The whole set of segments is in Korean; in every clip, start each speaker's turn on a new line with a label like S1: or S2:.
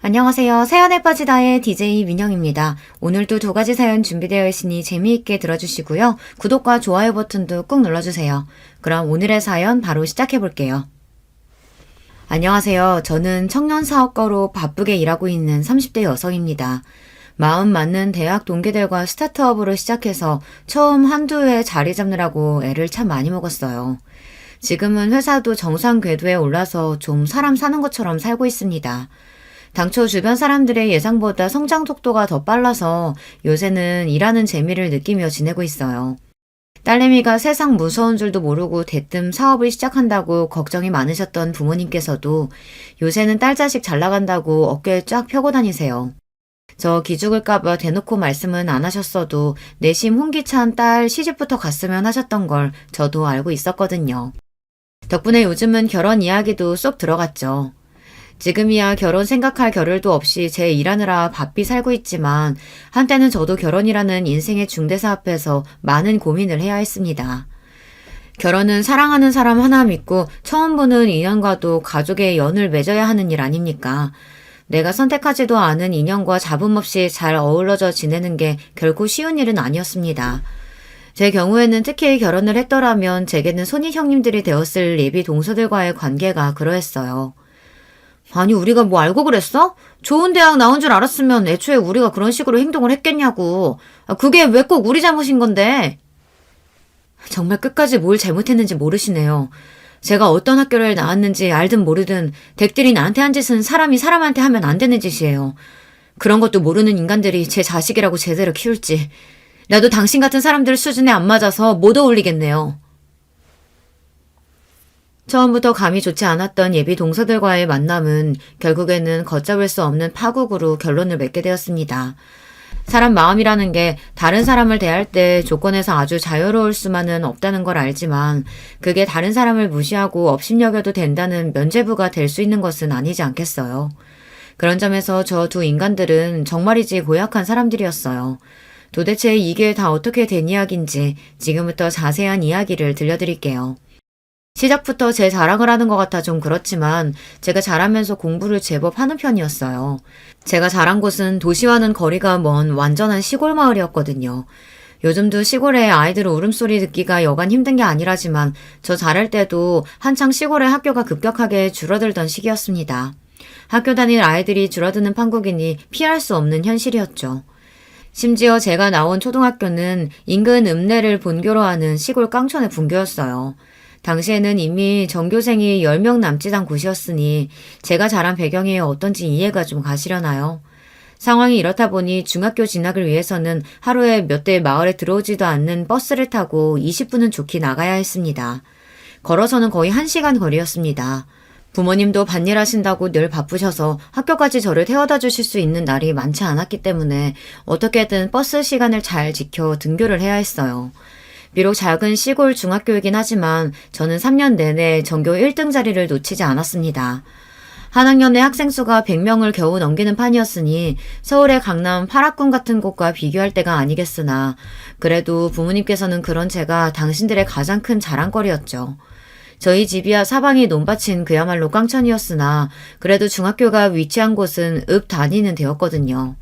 S1: 안녕하세요. 사연에 빠지다의 DJ 민영입니다. 오늘도 두 가지 사연 준비되어 있으니 재미있게 들어주시고요. 구독과 좋아요 버튼도 꾹 눌러주세요. 그럼 오늘의 사연 바로 시작해볼게요. 안녕하세요. 저는 청년 사업가로 바쁘게 일하고 있는 30대 여성입니다. 마음 맞는 대학 동기들과 스타트업으로 시작해서 처음 한두 해 자리 잡느라고 애를 참 많이 먹었어요. 지금은 회사도 정상 궤도에 올라서 좀 사람 사는 것처럼 살고 있습니다. 당초 주변 사람들의 예상보다 성장 속도가 더 빨라서 요새는 일하는 재미를 느끼며 지내고 있어요. 딸내미가 세상 무서운 줄도 모르고 대뜸 사업을 시작한다고 걱정이 많으셨던 부모님께서도 요새는 딸 자식 잘 나간다고 어깨 쫙 펴고 다니세요. 저 기죽을까봐 대놓고 말씀은 안 하셨어도 내심 혼기찬 딸 시집부터 갔으면 하셨던 걸 저도 알고 있었거든요. 덕분에 요즘은 결혼 이야기도 쏙 들어갔죠. 지금이야 결혼 생각할 겨를도 없이 제 일하느라 바삐 살고 있지만 한때는 저도 결혼이라는 인생의 중대사 앞에서 많은 고민을 해야 했습니다. 결혼은 사랑하는 사람 하나 믿고 처음 보는 인연과도 가족의 연을 맺어야 하는 일 아닙니까? 내가 선택하지도 않은 인연과 잡음 없이 잘 어우러져 지내는 게 결코 쉬운 일은 아니었습니다. 제 경우에는 특히 결혼을 했더라면 제게는 손이 형님들이 되었을 예비 동서들과의 관계가 그러했어요. 아니 우리가 뭐 알고 그랬어? 좋은 대학 나온 줄 알았으면 애초에 우리가 그런 식으로 행동을 했겠냐고. 그게 왜 꼭 우리 잘못인 건데? 정말 끝까지 뭘 잘못했는지 모르시네요. 제가 어떤 학교를 나왔는지 알든 모르든 댁들이 나한테 한 짓은 사람이 사람한테 하면 안 되는 짓이에요. 그런 것도 모르는 인간들이 제 자식이라고 제대로 키울지. 나도 당신 같은 사람들 수준에 안 맞아서 못 어울리겠네요. 처음부터 감이 좋지 않았던 예비 동서들과의 만남은 결국에는 걷잡을 수 없는 파국으로 결론을 맺게 되었습니다. 사람 마음이라는 게 다른 사람을 대할 때 조건에서 아주 자유로울 수만은 없다는 걸 알지만 그게 다른 사람을 무시하고 업신여겨도 된다는 면죄부가 될 수 있는 것은 아니지 않겠어요. 그런 점에서 저 두 인간들은 정말이지 고약한 사람들이었어요. 도대체 이게 다 어떻게 된 이야기인지 지금부터 자세한 이야기를 들려드릴게요. 시작부터 제 자랑을 하는 것 같아 좀 그렇지만 제가 잘하면서 공부를 제법 하는 편이었어요. 제가 자란 곳은 도시와는 거리가 먼 완전한 시골 마을이었거든요. 요즘도 시골에 아이들 울음소리 듣기가 여간 힘든 게 아니라지만 저 자랄 때도 한창 시골의 학교가 급격하게 줄어들던 시기였습니다. 학교 다닐 아이들이 줄어드는 판국이니 피할 수 없는 현실이었죠. 심지어 제가 나온 초등학교는 인근 읍내를 본교로 하는 시골 깡촌의 분교였어요. 당시에는 이미 전교생이 10명 남짓 한 곳이었으니 제가 자란 배경이 어떤지 이해가 좀 가시려나요? 상황이 이렇다 보니 중학교 진학을 위해서는 하루에 몇 대 마을에 들어오지도 않는 버스를 타고 20분은 좋게 나가야 했습니다. 걸어서는 거의 1시간 거리였습니다. 부모님도 밭일 하신다고 늘 바쁘셔서 학교까지 저를 태워다 주실 수 있는 날이 많지 않았기 때문에 어떻게든 버스 시간을 잘 지켜 등교를 해야 했어요. 비록 작은 시골 중학교이긴 하지만 저는 3년 내내 전교 1등 자리를 놓치지 않았습니다. 한 학년에 학생 수가 100명을 겨우 넘기는 판이었으니 서울의 강남 8학군 같은 곳과 비교할 때가 아니겠으나 그래도 부모님께서는 그런 제가 당신들의 가장 큰 자랑거리였죠. 저희 집이야 사방이 논밭인 그야말로 깡천이었으나 그래도 중학교가 위치한 곳은 읍 단위는 되었거든요.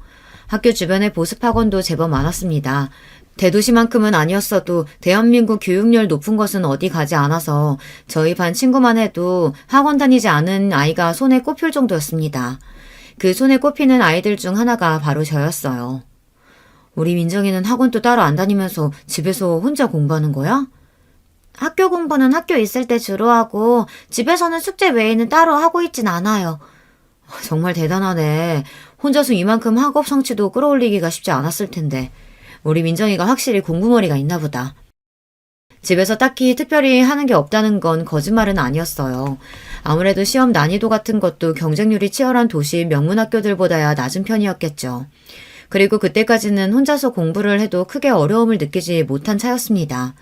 S1: 학교 주변에 보습학원도 제법 많았습니다. 대도시만큼은 아니었어도 대한민국 교육열 높은 것은 어디 가지 않아서 저희 반 친구만 해도 학원 다니지 않은 아이가 손에 꼽힐 정도였습니다. 그 손에 꼽히는 아이들 중 하나가 바로 저였어요. 우리 민정이는 학원도 따로 안 다니면서 집에서 혼자 공부하는 거야? 학교 공부는 학교 있을 때 주로 하고 집에서는 숙제 외에는 따로 하고 있진 않아요. 정말 대단하네. 혼자서 이만큼 학업 성취도 끌어올리기가 쉽지 않았을 텐데. 우리 민정이가 확실히 공부머리가 있나 보다. 집에서 딱히 특별히 하는 게 없다는 건 거짓말은 아니었어요. 아무래도 시험 난이도 같은 것도 경쟁률이 치열한 도시 명문학교들보다야 낮은 편이었겠죠. 그리고 그때까지는 혼자서 공부를 해도 크게 어려움을 느끼지 못한 차였습니다.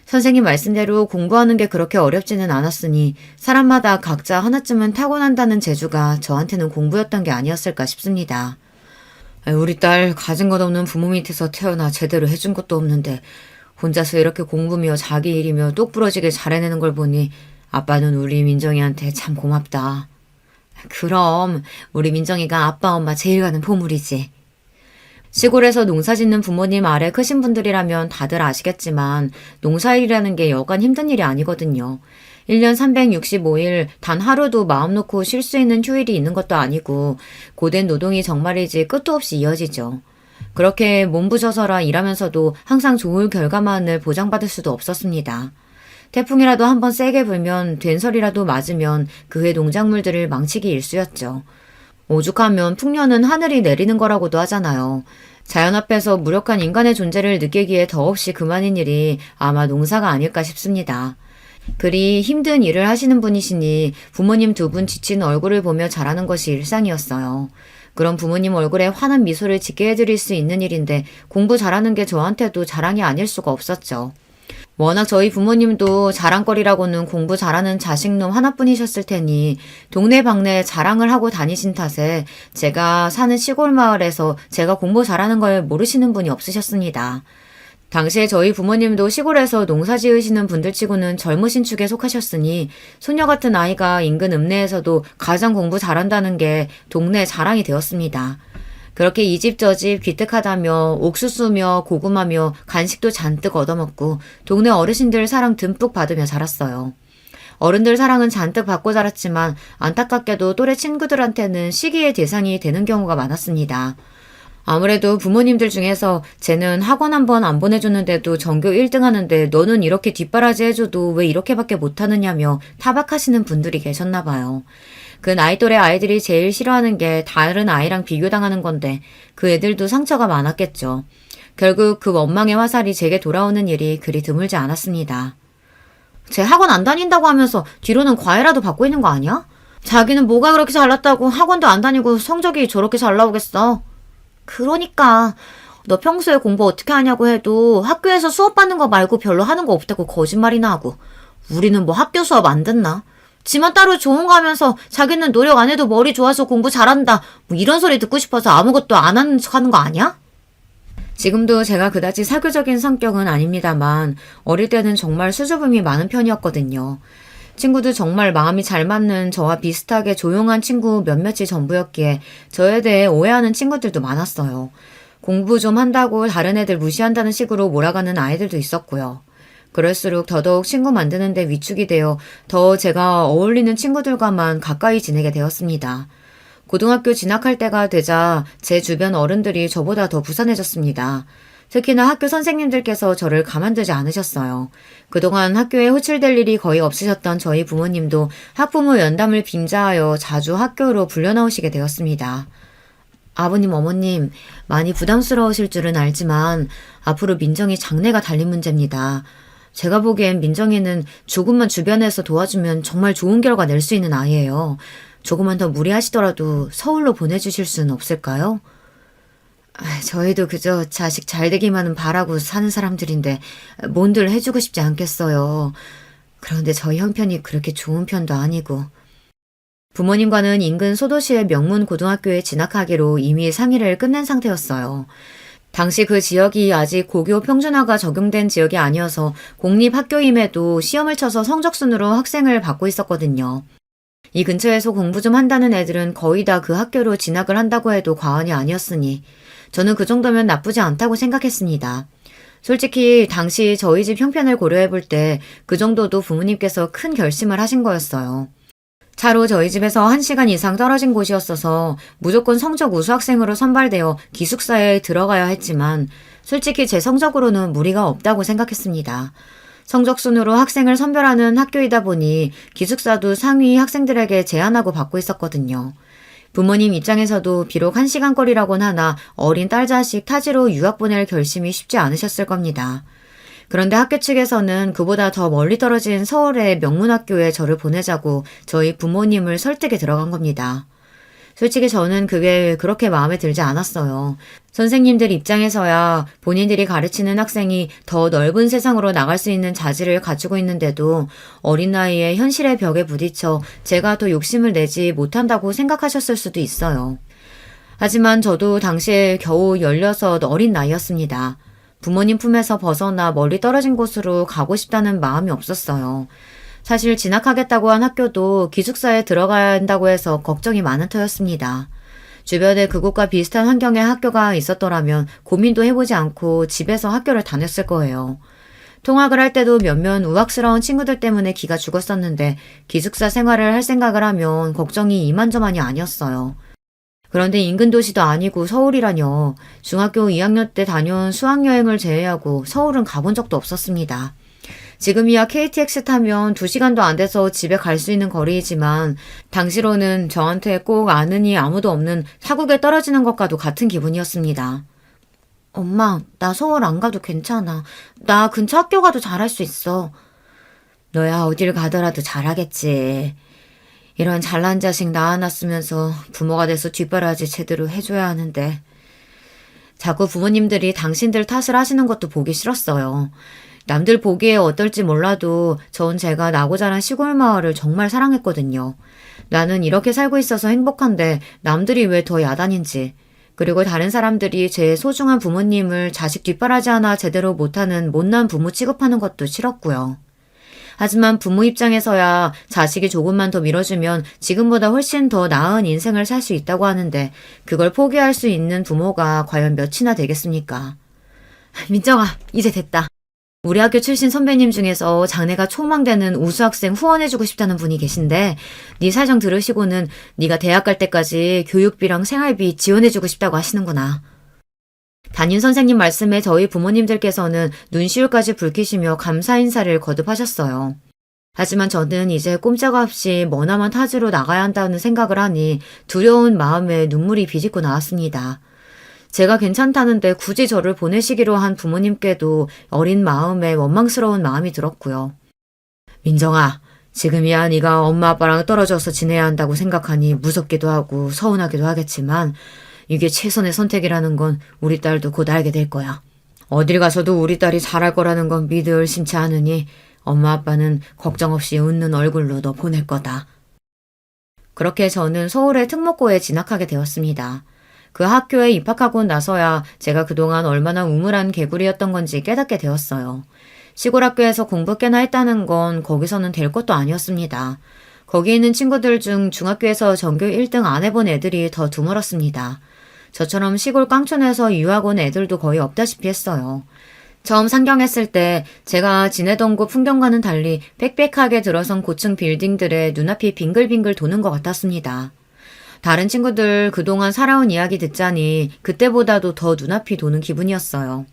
S1: 선생님 말씀대로 공부하는 게 그렇게 어렵지는 않았으니 사람마다 각자 하나쯤은 타고난다는 재주가 저한테는 공부였던 게 아니었을까 싶습니다. 우리 딸 가진 것 없는 부모 밑에서 태어나 제대로 해준 것도 없는데 혼자서 이렇게 공부며 자기 일이며 똑부러지게 잘해내는 걸 보니 아빠는 우리 민정이한테 참 고맙다. 그럼 우리 민정이가 아빠 엄마 제일 가는 보물이지. 시골에서 농사 짓는 부모님 아래 크신 분들이라면 다들 아시겠지만 농사일이라는 게 여간 힘든 일이 아니거든요. 1년 365일 단 하루도 마음 놓고 쉴 수 있는 휴일이 있는 것도 아니고 고된 노동이 정말이지 끝도 없이 이어지죠. 그렇게 몸부셔서라 일하면서도 항상 좋을 결과만을 보장받을 수도 없었습니다. 태풍이라도 한번 세게 불면 된설이라도 맞으면 그 해 농작물들을 망치기 일쑤였죠. 오죽하면 풍년은 하늘이 내리는 거라고도 하잖아요. 자연 앞에서 무력한 인간의 존재를 느끼기에 더없이 그만인 일이 아마 농사가 아닐까 싶습니다. 그리 힘든 일을 하시는 분이시니 부모님 두 분 지친 얼굴을 보며 자라는 것이 일상이었어요. 그런 부모님 얼굴에 환한 미소를 짓게 해드릴 수 있는 일인데 공부 잘하는 게 저한테도 자랑이 아닐 수가 없었죠. 워낙 저희 부모님도 자랑거리라고는 공부 잘하는 자식놈 하나뿐이셨을 테니 동네방네 자랑을 하고 다니신 탓에 제가 사는 시골 마을에서 제가 공부 잘하는 걸 모르시는 분이 없으셨습니다. 당시에 저희 부모님도 시골에서 농사 지으시는 분들치고는 젊으신 축에 속하셨으니 소녀 같은 아이가 인근 읍내에서도 가장 공부 잘한다는 게 동네 자랑이 되었습니다. 그렇게 이 집 저 집 귀뜩하다며 옥수수며 고구마며 간식도 잔뜩 얻어먹고 동네 어르신들 사랑 듬뿍 받으며 자랐어요. 어른들 사랑은 잔뜩 받고 자랐지만 안타깝게도 또래 친구들한테는 시기의 대상이 되는 경우가 많았습니다. 아무래도 부모님들 중에서 쟤는 학원 한 번 안 보내줬는데도 전교 1등 하는데 너는 이렇게 뒷바라지 해줘도 왜 이렇게밖에 못하느냐며 타박하시는 분들이 계셨나 봐요. 그 나이 또래 아이들이 제일 싫어하는 게 다른 아이랑 비교당하는 건데 그 애들도 상처가 많았겠죠. 결국 그 원망의 화살이 제게 돌아오는 일이 그리 드물지 않았습니다. 쟤 학원 안 다닌다고 하면서 뒤로는 과외라도 받고 있는 거 아니야? 자기는 뭐가 그렇게 잘났다고 학원도 안 다니고 성적이 저렇게 잘 나오겠어. 그러니까 너 평소에 공부 어떻게 하냐고 해도 학교에서 수업 받는 거 말고 별로 하는 거 없다고 거짓말이나 하고 우리는 뭐 학교 수업 안 듣나? 지만 따로 좋은 거 하면서 자기는 노력 안 해도 머리 좋아서 공부 잘한다 뭐 이런 소리 듣고 싶어서 아무것도 안 하는 척 하는 거 아니야? 지금도 제가 그다지 사교적인 성격은 아닙니다만 어릴 때는 정말 수줍음이 많은 편이었거든요. 친구도 정말 마음이 잘 맞는 저와 비슷하게 조용한 친구 몇몇이 전부였기에 저에 대해 오해하는 친구들도 많았어요. 공부 좀 한다고 다른 애들 무시한다는 식으로 몰아가는 아이들도 있었고요. 그럴수록 더더욱 친구 만드는 데 위축이 되어 더 제가 어울리는 친구들과만 가까이 지내게 되었습니다. 고등학교 진학할 때가 되자 제 주변 어른들이 저보다 더 부산해졌습니다. 특히나 학교 선생님들께서 저를 가만두지 않으셨어요. 그동안 학교에 호출될 일이 거의 없으셨던 저희 부모님도 학부모 연담을 빙자하여 자주 학교로 불려나오시게 되었습니다. 아버님, 어머님, 많이 부담스러우실 줄은 알지만 앞으로 민정이 장래가 달린 문제입니다. 제가 보기엔 민정이는 조금만 주변에서 도와주면 정말 좋은 결과 낼 수 있는 아이예요. 조금만 더 무리하시더라도 서울로 보내주실 수는 없을까요? 저희도 그저 자식 잘 되기만은 바라고 사는 사람들인데 뭔들 해주고 싶지 않겠어요. 그런데 저희 형편이 그렇게 좋은 편도 아니고. 부모님과는 인근 소도시의 명문 고등학교에 진학하기로 이미 상의를 끝낸 상태였어요. 당시 그 지역이 아직 고교 평준화가 적용된 지역이 아니어서 공립학교임에도 시험을 쳐서 성적순으로 학생을 받고 있었거든요. 이 근처에서 공부 좀 한다는 애들은 거의 다 그 학교로 진학을 한다고 해도 과언이 아니었으니 저는 그 정도면 나쁘지 않다고 생각했습니다. 솔직히 당시 저희 집 형편을 고려해 볼 때 그 정도도 부모님께서 큰 결심을 하신 거였어요. 차로 저희 집에서 1시간 이상 떨어진 곳이었어서 무조건 성적 우수 학생으로 선발되어 기숙사에 들어가야 했지만 솔직히 제 성적으로는 무리가 없다고 생각했습니다. 성적 순으로 학생을 선별하는 학교이다 보니 기숙사도 상위 학생들에게 제한하고 받고 있었거든요. 부모님 입장에서도 비록 1시간 거리라곤 하나 어린 딸 자식 타지로 유학 보낼 결심이 쉽지 않으셨을 겁니다. 그런데 학교 측에서는 그보다 더 멀리 떨어진 서울의 명문학교에 저를 보내자고 저희 부모님을 설득에 들어간 겁니다. 솔직히 저는 그게 그렇게 마음에 들지 않았어요. 선생님들 입장에서야 본인들이 가르치는 학생이 더 넓은 세상으로 나갈 수 있는 자질을 갖추고 있는데도 어린 나이에 현실의 벽에 부딪혀 제가 더 욕심을 내지 못한다고 생각하셨을 수도 있어요. 하지만 저도 당시에 겨우 16 어린 나이였습니다. 부모님 품에서 벗어나 멀리 떨어진 곳으로 가고 싶다는 마음이 없었어요. 사실 진학하겠다고 한 학교도 기숙사에 들어가야 한다고 해서 걱정이 많은 터였습니다. 주변에 그곳과 비슷한 환경의 학교가 있었더라면 고민도 해보지 않고 집에서 학교를 다녔을 거예요. 통학을 할 때도 몇몇 우악스러운 친구들 때문에 기가 죽었었는데 기숙사 생활을 할 생각을 하면 걱정이 이만저만이 아니었어요. 그런데 인근 도시도 아니고 서울이라뇨. 중학교 2학년 때 다녀온 수학여행을 제외하고 서울은 가본 적도 없었습니다. 지금이야 KTX 타면 2시간도 안 돼서 집에 갈 수 있는 거리이지만 당시로는 저한테 꼭 아느니 아무도 없는 타국에 떨어지는 것과도 같은 기분이었습니다. 엄마, 나 서울 안 가도 괜찮아. 나 근처 학교 가도 잘할 수 있어. 너야 어딜 가더라도 잘하겠지. 이런 잘난 자식 낳아놨으면서 부모가 돼서 뒷바라지 제대로 해줘야 하는데. 자꾸 부모님들이 당신들 탓을 하시는 것도 보기 싫었어요. 남들 보기에 어떨지 몰라도 전 제가 나고 자란 시골 마을을 정말 사랑했거든요. 나는 이렇게 살고 있어서 행복한데 남들이 왜 더 야단인지. 그리고 다른 사람들이 제 소중한 부모님을 자식 뒷바라지 하나 제대로 못하는 못난 부모 취급하는 것도 싫었고요. 하지만 부모 입장에서야 자식이 조금만 더 밀어주면 지금보다 훨씬 더 나은 인생을 살 수 있다고 하는데 그걸 포기할 수 있는 부모가 과연 몇이나 되겠습니까? 민정아, 이제 됐다. 우리 학교 출신 선배님 중에서 장래가 촉망되는 우수학생 후원해주고 싶다는 분이 계신데 네 사정 들으시고는 네가 대학 갈 때까지 교육비랑 생활비 지원해주고 싶다고 하시는구나. 담임 선생님 말씀에 저희 부모님들께서는 눈시울까지 붉히시며 감사 인사를 거듭하셨어요. 하지만 저는 이제 꼼짝없이 머나먼 타지로 나가야 한다는 생각을 하니 두려운 마음에 눈물이 비집고 나왔습니다. 제가 괜찮다는데 굳이 저를 보내시기로 한 부모님께도 어린 마음에 원망스러운 마음이 들었고요. 민정아, 지금이야 네가 엄마 아빠랑 떨어져서 지내야 한다고 생각하니 무섭기도 하고 서운하기도 하겠지만 이게 최선의 선택이라는 건 우리 딸도 곧 알게 될 거야. 어딜 가서도 우리 딸이 잘할 거라는 건 믿을 의심치 않으니 엄마 아빠는 걱정 없이 웃는 얼굴로 너 보낼 거다. 그렇게 저는 서울의 특목고에 진학하게 되었습니다. 그 학교에 입학하고 나서야 제가 그동안 얼마나 우물한 개구리였던 건지 깨닫게 되었어요. 시골 학교에서 공부 꽤나 했다는 건 거기서는 될 것도 아니었습니다. 거기 있는 친구들 중 중학교에서 전교 1등 안 해본 애들이 더 드물었습니다. 저처럼 시골 깡촌에서 유학 온 애들도 거의 없다시피 했어요. 처음 상경했을 때 제가 지내던 곳 풍경과는 달리 빽빽하게 들어선 고층 빌딩들의 눈앞이 빙글빙글 도는 것 같았습니다. 다른 친구들 그동안 살아온 이야기 듣자니 그때보다도 더 눈앞이 도는 기분이었어요.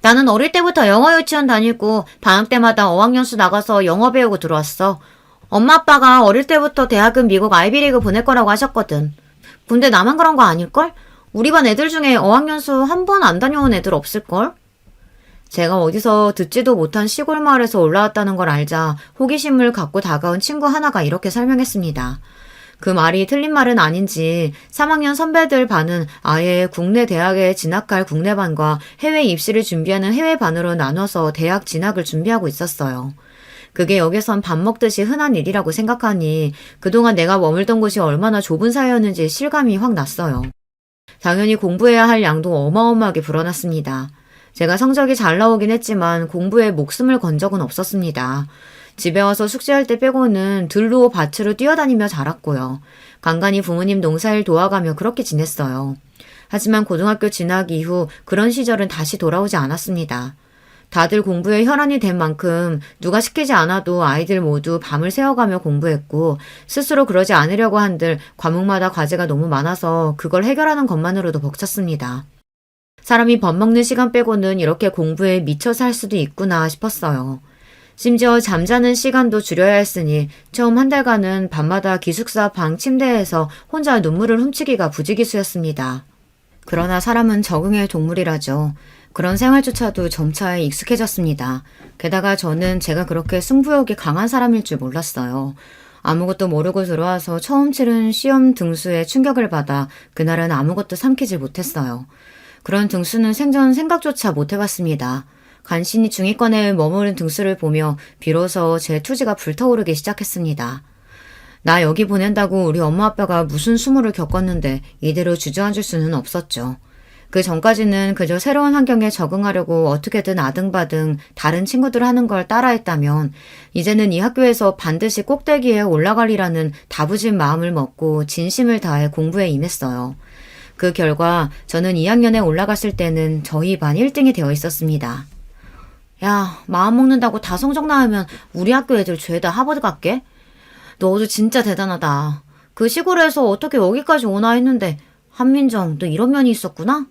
S1: 나는 어릴 때부터 영어 유치원 다니고 방학 때마다 어학연수 나가서 영어 배우고 들어왔어. 엄마 아빠가 어릴 때부터 대학은 미국 아이비리그 보낼 거라고 하셨거든. 근데 나만 그런 거 아닐걸? 우리 반 애들 중에 어학연수 한 번 안 다녀온 애들 없을걸? 제가 어디서 듣지도 못한 시골 마을에서 올라왔다는 걸 알자 호기심을 갖고 다가온 친구 하나가 이렇게 설명했습니다. 그 말이 틀린 말은 아닌지 3학년 선배들 반은 아예 국내 대학에 진학할 국내반과 해외 입시를 준비하는 해외반으로 나눠서 대학 진학을 준비하고 있었어요. 그게 여기선 밥 먹듯이 흔한 일이라고 생각하니 그동안 내가 머물던 곳이 얼마나 좁은 사이였는지 실감이 확 났어요. 당연히 공부해야 할 양도 어마어마하게 불어났습니다. 제가 성적이 잘 나오긴 했지만 공부에 목숨을 건 적은 없었습니다. 집에 와서 숙제할 때 빼고는 들로 밭으로 뛰어다니며 자랐고요. 간간히 부모님 농사일 도와가며 그렇게 지냈어요. 하지만 고등학교 진학 이후 그런 시절은 다시 돌아오지 않았습니다. 다들 공부에 혈안이 된 만큼 누가 시키지 않아도 아이들 모두 밤을 새워가며 공부했고 스스로 그러지 않으려고 한들 과목마다 과제가 너무 많아서 그걸 해결하는 것만으로도 벅찼습니다. 사람이 밥 먹는 시간 빼고는 이렇게 공부에 미쳐 살 수도 있구나 싶었어요. 심지어 잠자는 시간도 줄여야 했으니 처음 한 달간은 밤마다 기숙사 방 침대에서 혼자 눈물을 훔치기가 부지기수였습니다. 그러나 사람은 적응의 동물이라죠. 그런 생활조차도 점차 익숙해졌습니다. 게다가 저는 제가 그렇게 승부욕이 강한 사람일 줄 몰랐어요. 아무것도 모르고 들어와서 처음 치른 시험 등수에 충격을 받아 그날은 아무것도 삼키질 못했어요. 그런 등수는 생전 생각조차 못 해봤습니다. 간신히 중위권에 머무른 등수를 보며 비로소 제 투지가 불타오르기 시작했습니다. 나 여기 보낸다고 우리 엄마 아빠가 무슨 수모를 겪었는데 이대로 주저앉을 수는 없었죠. 그 전까지는 그저 새로운 환경에 적응하려고 어떻게든 아등바등 다른 친구들 하는 걸 따라했다면 이제는 이 학교에서 반드시 꼭대기에 올라가리라는 다부진 마음을 먹고 진심을 다해 공부에 임했어요. 그 결과 저는 2학년에 올라갔을 때는 저희 반 1등이 되어 있었습니다. 야, 마음 먹는다고 다 성적 나으면 우리 학교 애들 죄다 하버드 갈게? 너도 진짜 대단하다. 그 시골에서 어떻게 여기까지 오나 했는데 한민정, 너 이런 면이 있었구나?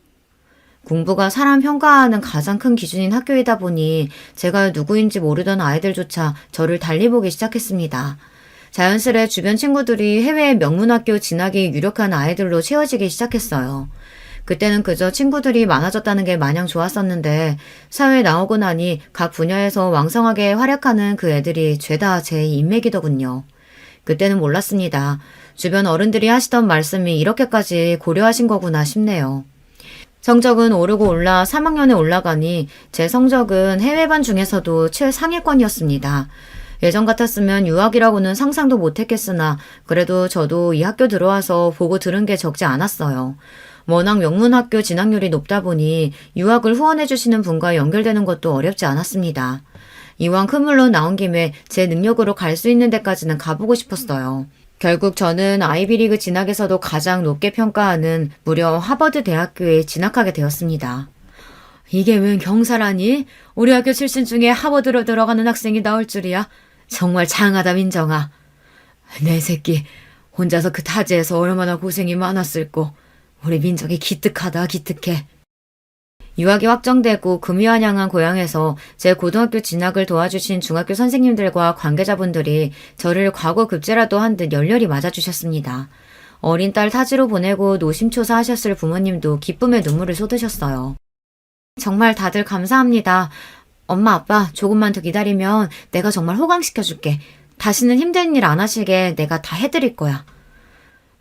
S1: 공부가 사람 평가하는 가장 큰 기준인 학교이다 보니 제가 누구인지 모르던 아이들조차 저를 달리 보기 시작했습니다. 자연스레 주변 친구들이 해외 명문학교 진학이 유력한 아이들로 채워지기 시작했어요. 그때는 그저 친구들이 많아졌다는 게 마냥 좋았었는데 사회에 나오고 나니 각 분야에서 왕성하게 활약하는 그 애들이 죄다 제 인맥이더군요. 그때는 몰랐습니다. 주변 어른들이 하시던 말씀이 이렇게까지 고려하신 거구나 싶네요. 성적은 오르고 올라 3학년에 올라가니 제 성적은 해외반 중에서도 최상위권이었습니다. 예전 같았으면 유학이라고는 상상도 못했겠으나 그래도 저도 이 학교 들어와서 보고 들은 게 적지 않았어요. 워낙 명문학교 진학률이 높다 보니 유학을 후원해 주시는 분과 연결되는 것도 어렵지 않았습니다. 이왕 큰 물로 나온 김에 제 능력으로 갈 수 있는 데까지는 가보고 싶었어요. 결국 저는 아이비리그 진학에서도 가장 높게 평가하는 무려 하버드 대학교에 진학하게 되었습니다. 이게 웬 경사라니? 우리 학교 출신 중에 하버드로 들어가는 학생이 나올 줄이야. 정말 장하다 민정아. 내 새끼 혼자서 그 타지에서 얼마나 고생이 많았을꼬. 우리 민정이 기특하다 기특해. 유학이 확정되고 금이환영한 고향에서 제 고등학교 진학을 도와주신 중학교 선생님들과 관계자분들이 저를 과거 급제라도 한 듯 열렬히 맞아주셨습니다. 어린 딸 타지로 보내고 노심초사하셨을 부모님도 기쁨의 눈물을 쏟으셨어요. 정말 다들 감사합니다. 엄마 아빠 조금만 더 기다리면 내가 정말 호강시켜줄게. 다시는 힘든 일 안 하시게 내가 다 해드릴 거야.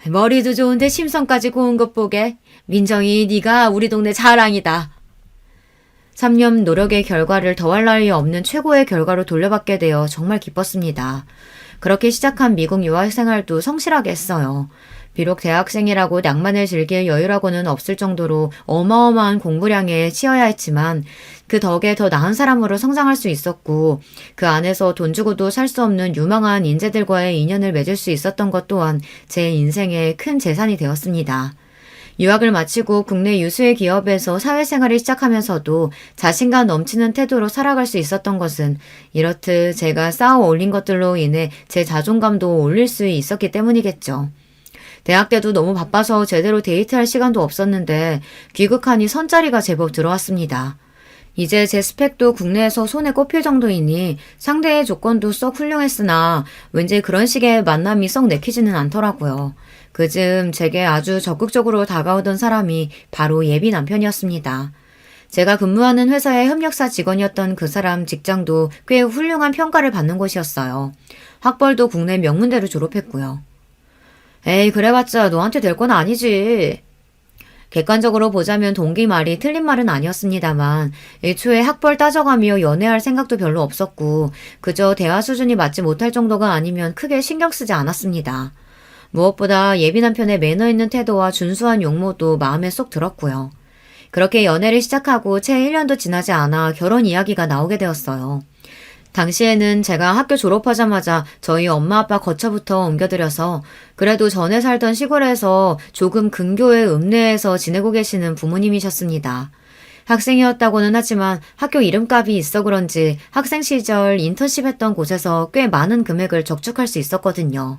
S1: 머리도 좋은데 심성까지 고운 것 보게. 민정이 네가 우리 동네 자랑이다. 3년 노력의 결과를 더할 나위 없는 최고의 결과로 돌려받게 되어 정말 기뻤습니다. 그렇게 시작한 미국 유학 생활도 성실하게 했어요. 비록 대학생이라고 낭만을 즐길 여유라고는 없을 정도로 어마어마한 공부량에 치여야 했지만 그 덕에 더 나은 사람으로 성장할 수 있었고 그 안에서 돈 주고도 살 수 없는 유망한 인재들과의 인연을 맺을 수 있었던 것 또한 제 인생의 큰 재산이 되었습니다. 유학을 마치고 국내 유수의 기업에서 사회생활을 시작하면서도 자신감 넘치는 태도로 살아갈 수 있었던 것은 이렇듯 제가 쌓아 올린 것들로 인해 제 자존감도 올릴 수 있었기 때문이겠죠. 대학 때도 너무 바빠서 제대로 데이트할 시간도 없었는데 귀국하니 선자리가 제법 들어왔습니다. 이제 제 스펙도 국내에서 손에 꼽힐 정도이니 상대의 조건도 썩 훌륭했으나 왠지 그런 식의 만남이 썩 내키지는 않더라고요. 그즈음 제게 아주 적극적으로 다가오던 사람이 바로 예비 남편이었습니다. 제가 근무하는 회사의 협력사 직원이었던 그 사람 직장도 꽤 훌륭한 평가를 받는 곳이었어요. 학벌도 국내 명문대로 졸업했고요. 에이 그래봤자 너한테 될 건 아니지. 객관적으로 보자면 동기 말이 틀린 말은 아니었습니다만 애초에 학벌 따져가며 연애할 생각도 별로 없었고 그저 대화 수준이 맞지 못할 정도가 아니면 크게 신경 쓰지 않았습니다. 무엇보다 예비 남편의 매너 있는 태도와 준수한 용모도 마음에 쏙 들었고요. 그렇게 연애를 시작하고 채 1년도 지나지 않아 결혼 이야기가 나오게 되었어요. 당시에는 제가 학교 졸업하자마자 저희 엄마 아빠 거처부터 옮겨드려서 그래도 전에 살던 시골에서 조금 근교의 읍내에서 지내고 계시는 부모님이셨습니다. 학생이었다고는 하지만 학교 이름값이 있어 그런지 학생 시절 인턴십 했던 곳에서 꽤 많은 금액을 적축할 수 있었거든요.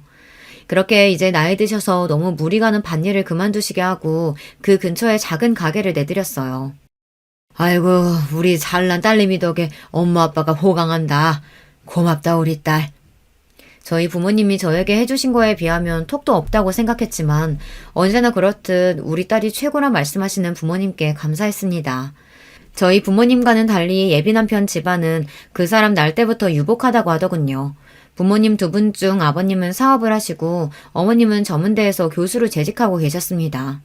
S1: 그렇게 이제 나이 드셔서 너무 무리 가는 밭일을 그만두시게 하고 그 근처에 작은 가게를 내드렸어요. 아이고 우리 잘난 딸내미 덕에 엄마 아빠가 호강한다. 고맙다 우리 딸. 저희 부모님이 저에게 해주신 거에 비하면 톡도 없다고 생각했지만 언제나 그렇듯 우리 딸이 최고라 말씀하시는 부모님께 감사했습니다. 저희 부모님과는 달리 예비 남편 집안은 그 사람 날 때부터 유복하다고 하더군요. 부모님 두 분 중 아버님은 사업을 하시고 어머님은 전문대에서 교수로 재직하고 계셨습니다.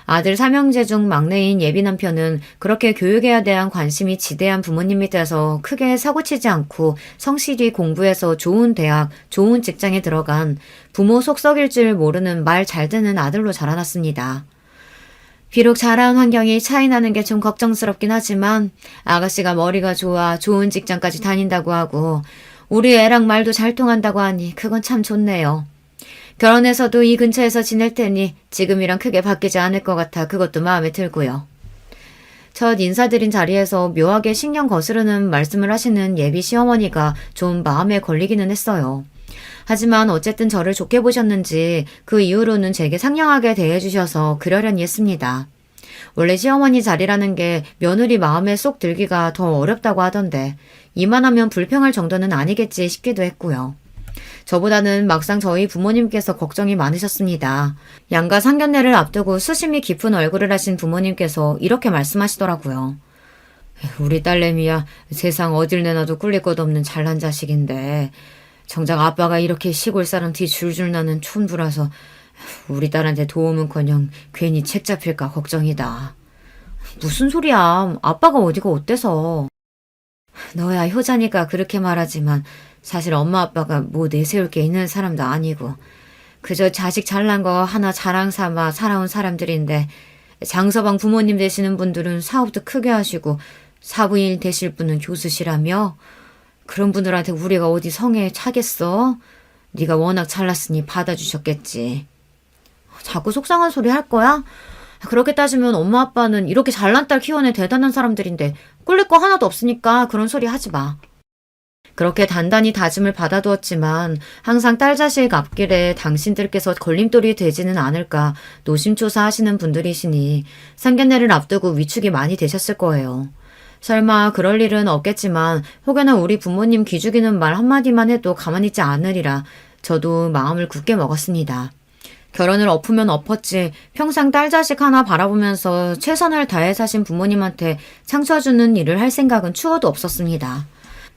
S1: 아들 삼형제 중 막내인 예비 남편은 그렇게 교육에 대한 관심이 지대한 부모님 밑에서 크게 사고치지 않고 성실히 공부해서 좋은 대학, 좋은 직장에 들어간 부모 속 썩일 줄 모르는 말 잘 듣는 아들로 자라났습니다. 비록 자라온 환경이 차이 나는 게 좀 걱정스럽긴 하지만 아가씨가 머리가 좋아 좋은 직장까지 다닌다고 하고 우리 애랑 말도 잘 통한다고 하니 그건 참 좋네요. 결혼해서도 이 근처에서 지낼 테니 지금이랑 크게 바뀌지 않을 것 같아 그것도 마음에 들고요. 첫 인사드린 자리에서 묘하게 신경 거스르는 말씀을 하시는 예비 시어머니가 좀 마음에 걸리기는 했어요. 하지만 어쨌든 저를 좋게 보셨는지 그 이후로는 제게 상냥하게 대해주셔서 그러려니 했습니다. 원래 시어머니 자리라는 게 며느리 마음에 쏙 들기가 더 어렵다고 하던데 이만하면 불평할 정도는 아니겠지 싶기도 했고요. 저보다는 막상 저희 부모님께서 걱정이 많으셨습니다. 양가 상견례를 앞두고 수심이 깊은 얼굴을 하신 부모님께서 이렇게 말씀하시더라고요. 우리 딸내미야 세상 어딜 내놔도 꿀릴 것 없는 잘난 자식인데 정작 아빠가 이렇게 시골 사람 뒤 줄줄 나는 촌부라서 우리 딸한테 도움은커녕 괜히 책 잡힐까 걱정이다. 무슨 소리야. 아빠가 어디가 어때서. 너야 효자니까 그렇게 말하지만 사실 엄마 아빠가 뭐 내세울 게 있는 사람도 아니고 그저 자식 잘난 거 하나 자랑 삼아 살아온 사람들인데 장서방 부모님 되시는 분들은 사업도 크게 하시고 사부인 되실 분은 교수시라며 그런 분들한테 우리가 어디 성에 차겠어? 네가 워낙 잘났으니 받아주셨겠지. 자꾸 속상한 소리 할 거야? 그렇게 따지면 엄마 아빠는 이렇게 잘난 딸 키워낸 대단한 사람들인데 꿀릴 거 하나도 없으니까 그런 소리 하지 마. 그렇게 단단히 다짐을 받아두었지만 항상 딸 자식 앞길에 당신들께서 걸림돌이 되지는 않을까 노심초사하시는 분들이시니 상견례를 앞두고 위축이 많이 되셨을 거예요. 설마 그럴 일은 없겠지만 혹여나 우리 부모님 기죽이는 말 한마디만 해도 가만히 있지 않으리라 저도 마음을 굳게 먹었습니다. 결혼을 엎으면 엎었지 평생 딸 자식 하나 바라보면서 최선을 다해 사신 부모님한테 상처 주는 일을 할 생각은 추워도 없었습니다.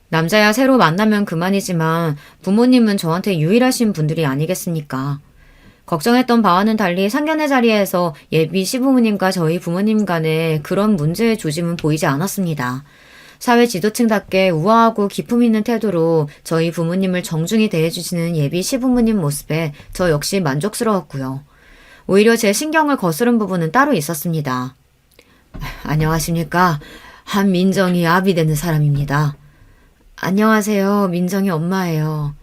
S1: 남자야 새로 만나면 그만이지만 부모님은 저한테 유일하신 분들이 아니겠습니까? 걱정했던 바와는 달리 상견례 자리에서 예비 시부모님과 저희 부모님 간에 그런 문제의 조짐은 보이지 않았습니다. 사회 지도층답게 우아하고 기품 있는 태도로 저희 부모님을 정중히 대해주시는 예비 시부모님 모습에 저 역시 만족스러웠고요. 오히려 제 신경을 거스른 부분은 따로 있었습니다. 안녕하십니까. 한민정이 아비 되는 사람입니다. 안녕하세요. 민정이 엄마예요.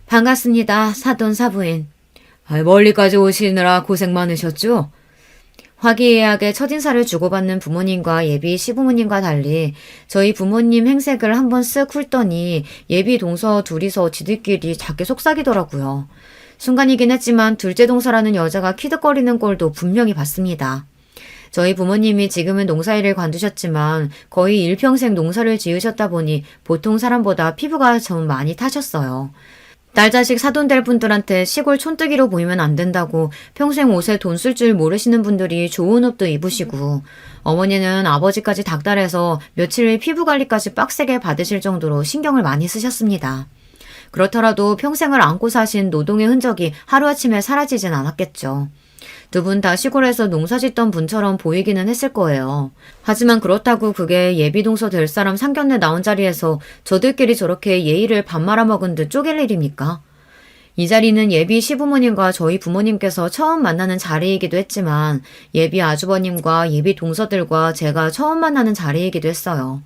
S1: 반갑습니다. 사돈 사부인. 멀리까지 오시느라 고생 많으셨죠? 화기애애하게 첫인사를 주고받는 부모님과 예비 시부모님과 달리 저희 부모님 행색을 한번 쓱 훑더니 예비 동서 둘이서 지들끼리 작게 속삭이더라고요. 순간이긴 했지만 둘째 동서라는 여자가 키득거리는 꼴도 분명히 봤습니다. 저희 부모님이 지금은 농사일을 관두셨지만 거의 일평생 농사를 지으셨다 보니 보통 사람보다 피부가 좀 많이 타셨어요. 딸 자식 사돈될 분들한테 시골 촌뜨기로 보이면 안 된다고 평생 옷에 돈 쓸 줄 모르시는 분들이 좋은 옷도 입으시고 어머니는 아버지까지 닥달해서 며칠 피부 관리까지 빡세게 받으실 정도로 신경을 많이 쓰셨습니다. 그렇더라도 평생을 안고 사신 노동의 흔적이 하루아침에 사라지진 않았겠죠. 두 분 다 시골에서 농사 짓던 분처럼 보이기는 했을 거예요. 하지만 그렇다고 그게 예비동서 될 사람 상견례 나온 자리에서 저들끼리 저렇게 예의를 밥 말아먹은 듯 쪼갤 일입니까? 이 자리는 예비 시부모님과 저희 부모님께서 처음 만나는 자리이기도 했지만 예비 아주버님과 예비 동서들과 제가 처음 만나는 자리이기도 했어요.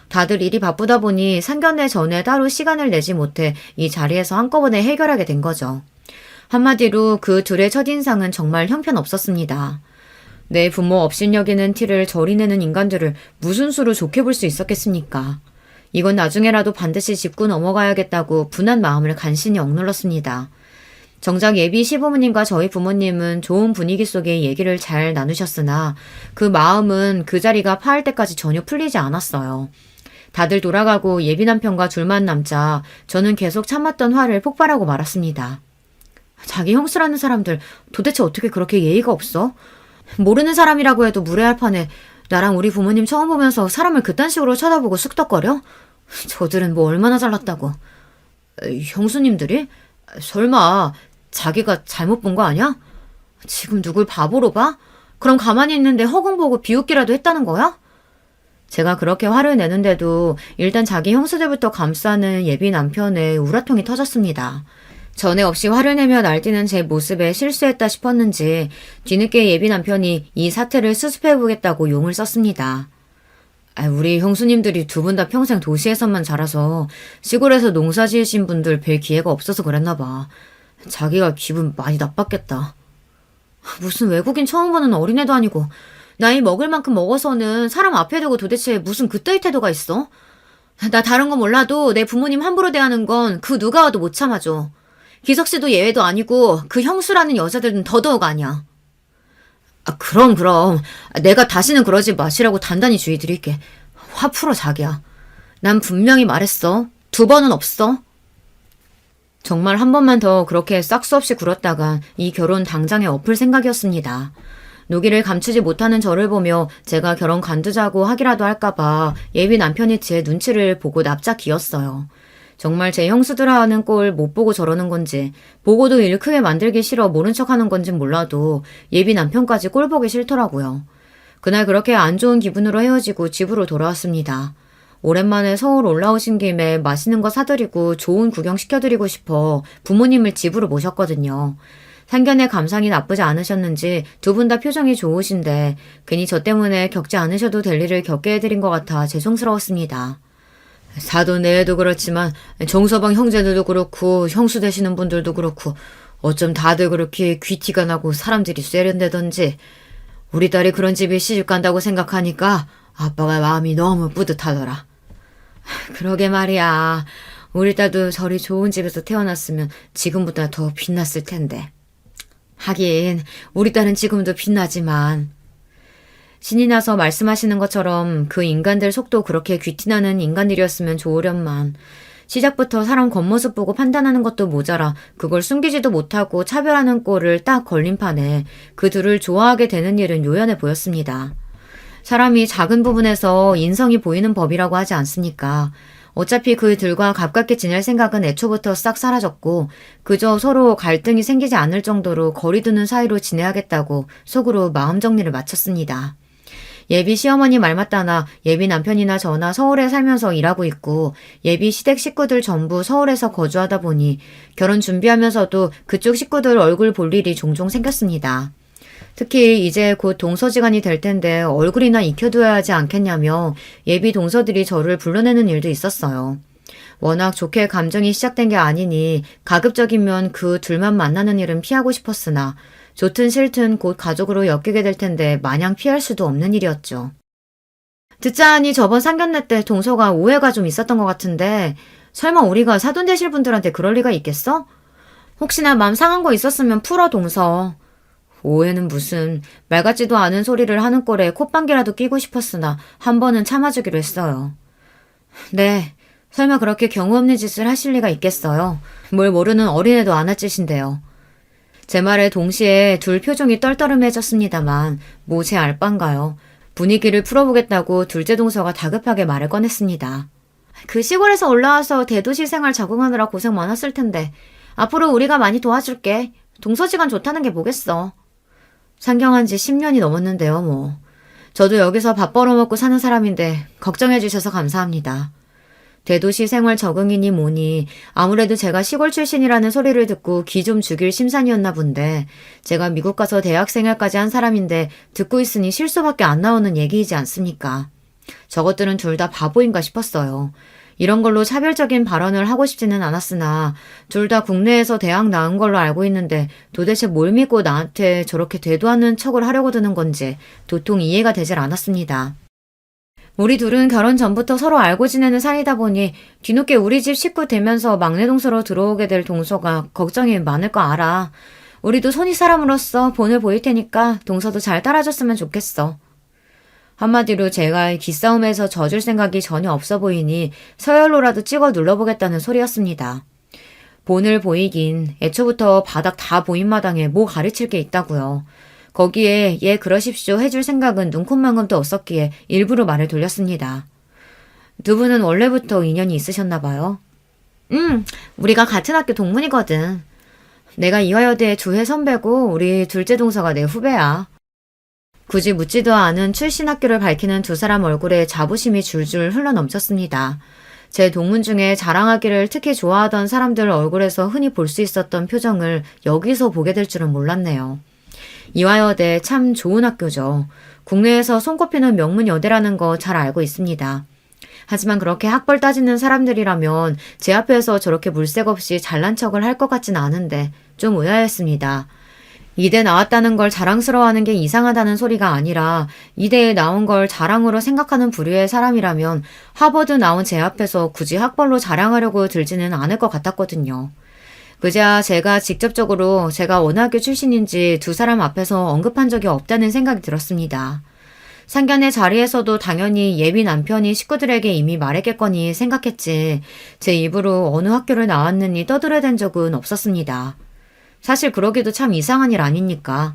S1: 다들 일이 바쁘다 보니 상견례 전에 따로 시간을 내지 못해 이 자리에서 한꺼번에 해결하게 된 거죠. 한마디로 그 둘의 첫인상은 정말 형편없었습니다. 내 부모 업신여기는 티를 저리 내는 인간들을 무슨 수로 좋게 볼 수 있었겠습니까? 이건 나중에라도 반드시 짚고 넘어가야겠다고 분한 마음을 간신히 억눌렀습니다. 정작 예비 시부모님과 저희 부모님은 좋은 분위기 속에 얘기를 잘 나누셨으나 그 마음은 그 자리가 파할 때까지 전혀 풀리지 않았어요. 다들 돌아가고 예비 남편과 둘만 남자 저는 계속 참았던 화를 폭발하고 말았습니다. 자기 형수라는 사람들 도대체 어떻게 그렇게 예의가 없어? 모르는 사람이라고 해도 무례할 판에 나랑 우리 부모님 처음 보면서 사람을 그딴 식으로 쳐다보고 쑥덕거려? 저들은 뭐 얼마나 잘났다고. 형수님들이? 설마 자기가 잘못 본 거 아니야? 지금 누굴 바보로 봐? 그럼 가만히 있는데 허공 보고 비웃기라도 했다는 거야? 제가 그렇게 화를 내는데도 일단 자기 형수들부터 감싸는 예비 남편의 우라통이 터졌습니다. 전에 없이 화를 내며 날뛰는 제 모습에 실수했다 싶었는지 뒤늦게 예비 남편이 이 사태를 수습해보겠다고 용을 썼습니다. 우리 형수님들이 두 분 다 평생 도시에서만 자라서 시골에서 농사 지으신 분들 뵐 기회가 없어서 그랬나 봐. 자기가 기분 많이 나빴겠다. 무슨 외국인 처음 보는 어린애도 아니고 나이 먹을 만큼 먹어서는 사람 앞에 두고 도대체 무슨 그따위 태도가 있어? 나 다른 건 몰라도 내 부모님 함부로 대하는 건 그 누가 와도 못 참아줘. 기석 씨도 예외도 아니고 그 형수라는 여자들은 더더욱 아니야. 그럼. 내가 다시는 그러지 마시라고 단단히 주의 드릴게. 화 풀어 자기야. 난 분명히 말했어. 2번은 없어. 정말 한 번만 더 그렇게 싹수 없이 굴었다간 이 결혼 당장에 엎을 생각이었습니다. 노기를 감추지 못하는 저를 보며 제가 결혼 관두자고 하기라도 할까봐 예비 남편이 제 눈치를 보고 납작 기었어요. 정말 제 형수들아 하는 꼴 못 보고 저러는 건지 보고도 일 크게 만들기 싫어 모른 척하는 건진 몰라도 예비 남편까지 꼴 보기 싫더라고요. 그날 그렇게 안 좋은 기분으로 헤어지고 집으로 돌아왔습니다. 오랜만에 서울 올라오신 김에 맛있는 거 사드리고 좋은 구경 시켜드리고 싶어 부모님을 집으로 모셨거든요. 상견례 감상이 나쁘지 않으셨는지 두 분 다 표정이 좋으신데 괜히 저 때문에 겪지 않으셔도 될 일을 겪게 해드린 것 같아 죄송스러웠습니다. 사돈 내외도 그렇지만 정서방 형제들도 그렇고 형수 되시는 분들도 그렇고 어쩜 다들 그렇게 귀티가 나고 사람들이 세련되던지 우리 딸이 그런 집에 시집 간다고 생각하니까 아빠가 마음이 너무 뿌듯하더라. 그러게 말이야. 우리 딸도 저리 좋은 집에서 태어났으면 지금보다 더 빛났을 텐데. 하긴 우리 딸은 지금도 빛나지만 신이 나서 말씀하시는 것처럼 그 인간들 속도 그렇게 귀티나는 인간들이었으면 좋으련만 시작부터 사람 겉모습 보고 판단하는 것도 모자라 그걸 숨기지도 못하고 차별하는 꼴을 딱 걸린 판에 그 둘을 좋아하게 되는 일은 요연해 보였습니다. 사람이 작은 부분에서 인성이 보이는 법이라고 하지 않습니까? 어차피 그 둘과 가깝게 지낼 생각은 애초부터 싹 사라졌고 그저 서로 갈등이 생기지 않을 정도로 거리두는 사이로 지내야겠다고 속으로 마음 정리를 마쳤습니다. 예비 시어머니 말 맞다나 예비 남편이나 저나 서울에 살면서 일하고 있고 예비 시댁 식구들 전부 서울에서 거주하다 보니 결혼 준비하면서도 그쪽 식구들 얼굴 볼 일이 종종 생겼습니다. 특히 이제 곧 동서지간이 될 텐데 얼굴이나 익혀둬야 하지 않겠냐며 예비 동서들이 저를 불러내는 일도 있었어요. 워낙 좋게 감정이 시작된 게 아니니 가급적이면 그 둘만 만나는 일은 피하고 싶었으나 좋든 싫든 곧 가족으로 엮이게 될 텐데 마냥 피할 수도 없는 일이었죠. 듣자 하니 저번 상견례 때 동서가 오해가 좀 있었던 것 같은데 설마 우리가 사돈 되실 분들한테 그럴 리가 있겠어? 혹시나 맘 상한 거 있었으면 풀어 동서. 오해는 무슨 말 같지도 않은 소리를 하는 꼴에 콧방귀라도 끼고 싶었으나 한 번은 참아주기로 했어요. 네, 설마 그렇게 경우 없는 짓을 하실 리가 있겠어요. 뭘 모르는 어린애도 안 할 짓인데요. 제 말에 동시에 둘 표정이 떨떠름해졌습니다만 뭐 제 알바인가요. 분위기를 풀어보겠다고 둘째 동서가 다급하게 말을 꺼냈습니다. 그 시골에서 올라와서 대도시 생활 적응하느라 고생 많았을 텐데 앞으로 우리가 많이 도와줄게. 동서지간 좋다는 게 뭐겠어. 상경한 지 10년이 넘었는데요 뭐. 저도 여기서 밥 벌어먹고 사는 사람인데 걱정해 주셔서 감사합니다. 대도시 생활 적응이니 뭐니 아무래도 제가 시골 출신이라는 소리를 듣고 기 좀 죽일 심산이었나 본데 제가 미국 가서 대학 생활까지 한 사람인데 듣고 있으니 실수밖에 안 나오는 얘기이지 않습니까? 저것들은 둘 다 바보인가 싶었어요. 이런 걸로 차별적인 발언을 하고 싶지는 않았으나 둘 다 국내에서 대학 나온 걸로 알고 있는데 도대체 뭘 믿고 나한테 저렇게 대도하는 척을 하려고 드는 건지 도통 이해가 되질 않았습니다. 우리 둘은 결혼 전부터 서로 알고 지내는 사이다 보니 뒤늦게 우리 집 식구 되면서 막내 동서로 들어오게 될 동서가 걱정이 많을 거 알아. 우리도 손이 사람으로서 본을 보일 테니까 동서도 잘 따라줬으면 좋겠어. 한마디로 제가 기싸움에서 져줄 생각이 전혀 없어 보이니 서열로라도 찍어 눌러보겠다는 소리였습니다. 본을 보이긴 애초부터 바닥 다 보인 마당에 뭐 가르칠 게 있다고요. 거기에 예 그러십시오 해줄 생각은 눈콧만큼도 없었기에 일부러 말을 돌렸습니다. 두 분은 원래부터 인연이 있으셨나 봐요. 우리가 같은 학교 동문이거든. 내가 이화여대 주회 선배고 우리 둘째 동서가 내 후배야. 굳이 묻지도 않은 출신 학교를 밝히는 두 사람 얼굴에 자부심이 줄줄 흘러넘쳤습니다. 제 동문 중에 자랑하기를 특히 좋아하던 사람들 얼굴에서 흔히 볼 수 있었던 표정을 여기서 보게 될 줄은 몰랐네요. 이화여대 참 좋은 학교죠. 국내에서 손꼽히는 명문 여대라는 거 잘 알고 있습니다. 하지만 그렇게 학벌 따지는 사람들이라면 제 앞에서 저렇게 물색 없이 잘난 척을 할 것 같진 않은데 좀 의아했습니다. 이대 나왔다는 걸 자랑스러워하는 게 이상하다는 소리가 아니라 이대에 나온 걸 자랑으로 생각하는 부류의 사람이라면 하버드 나온 제 앞에서 굳이 학벌로 자랑하려고 들지는 않을 것 같았거든요. 그저 제가 직접적으로 제가 어느 학교 출신인지 두 사람 앞에서 언급한 적이 없다는 생각이 들었습니다. 상견례 자리에서도 당연히 예비 남편이 식구들에게 이미 말했겠거니 생각했지 제 입으로 어느 학교를 나왔느니 떠들어댄 적은 없었습니다. 사실 그러기도 참 이상한 일 아닙니까?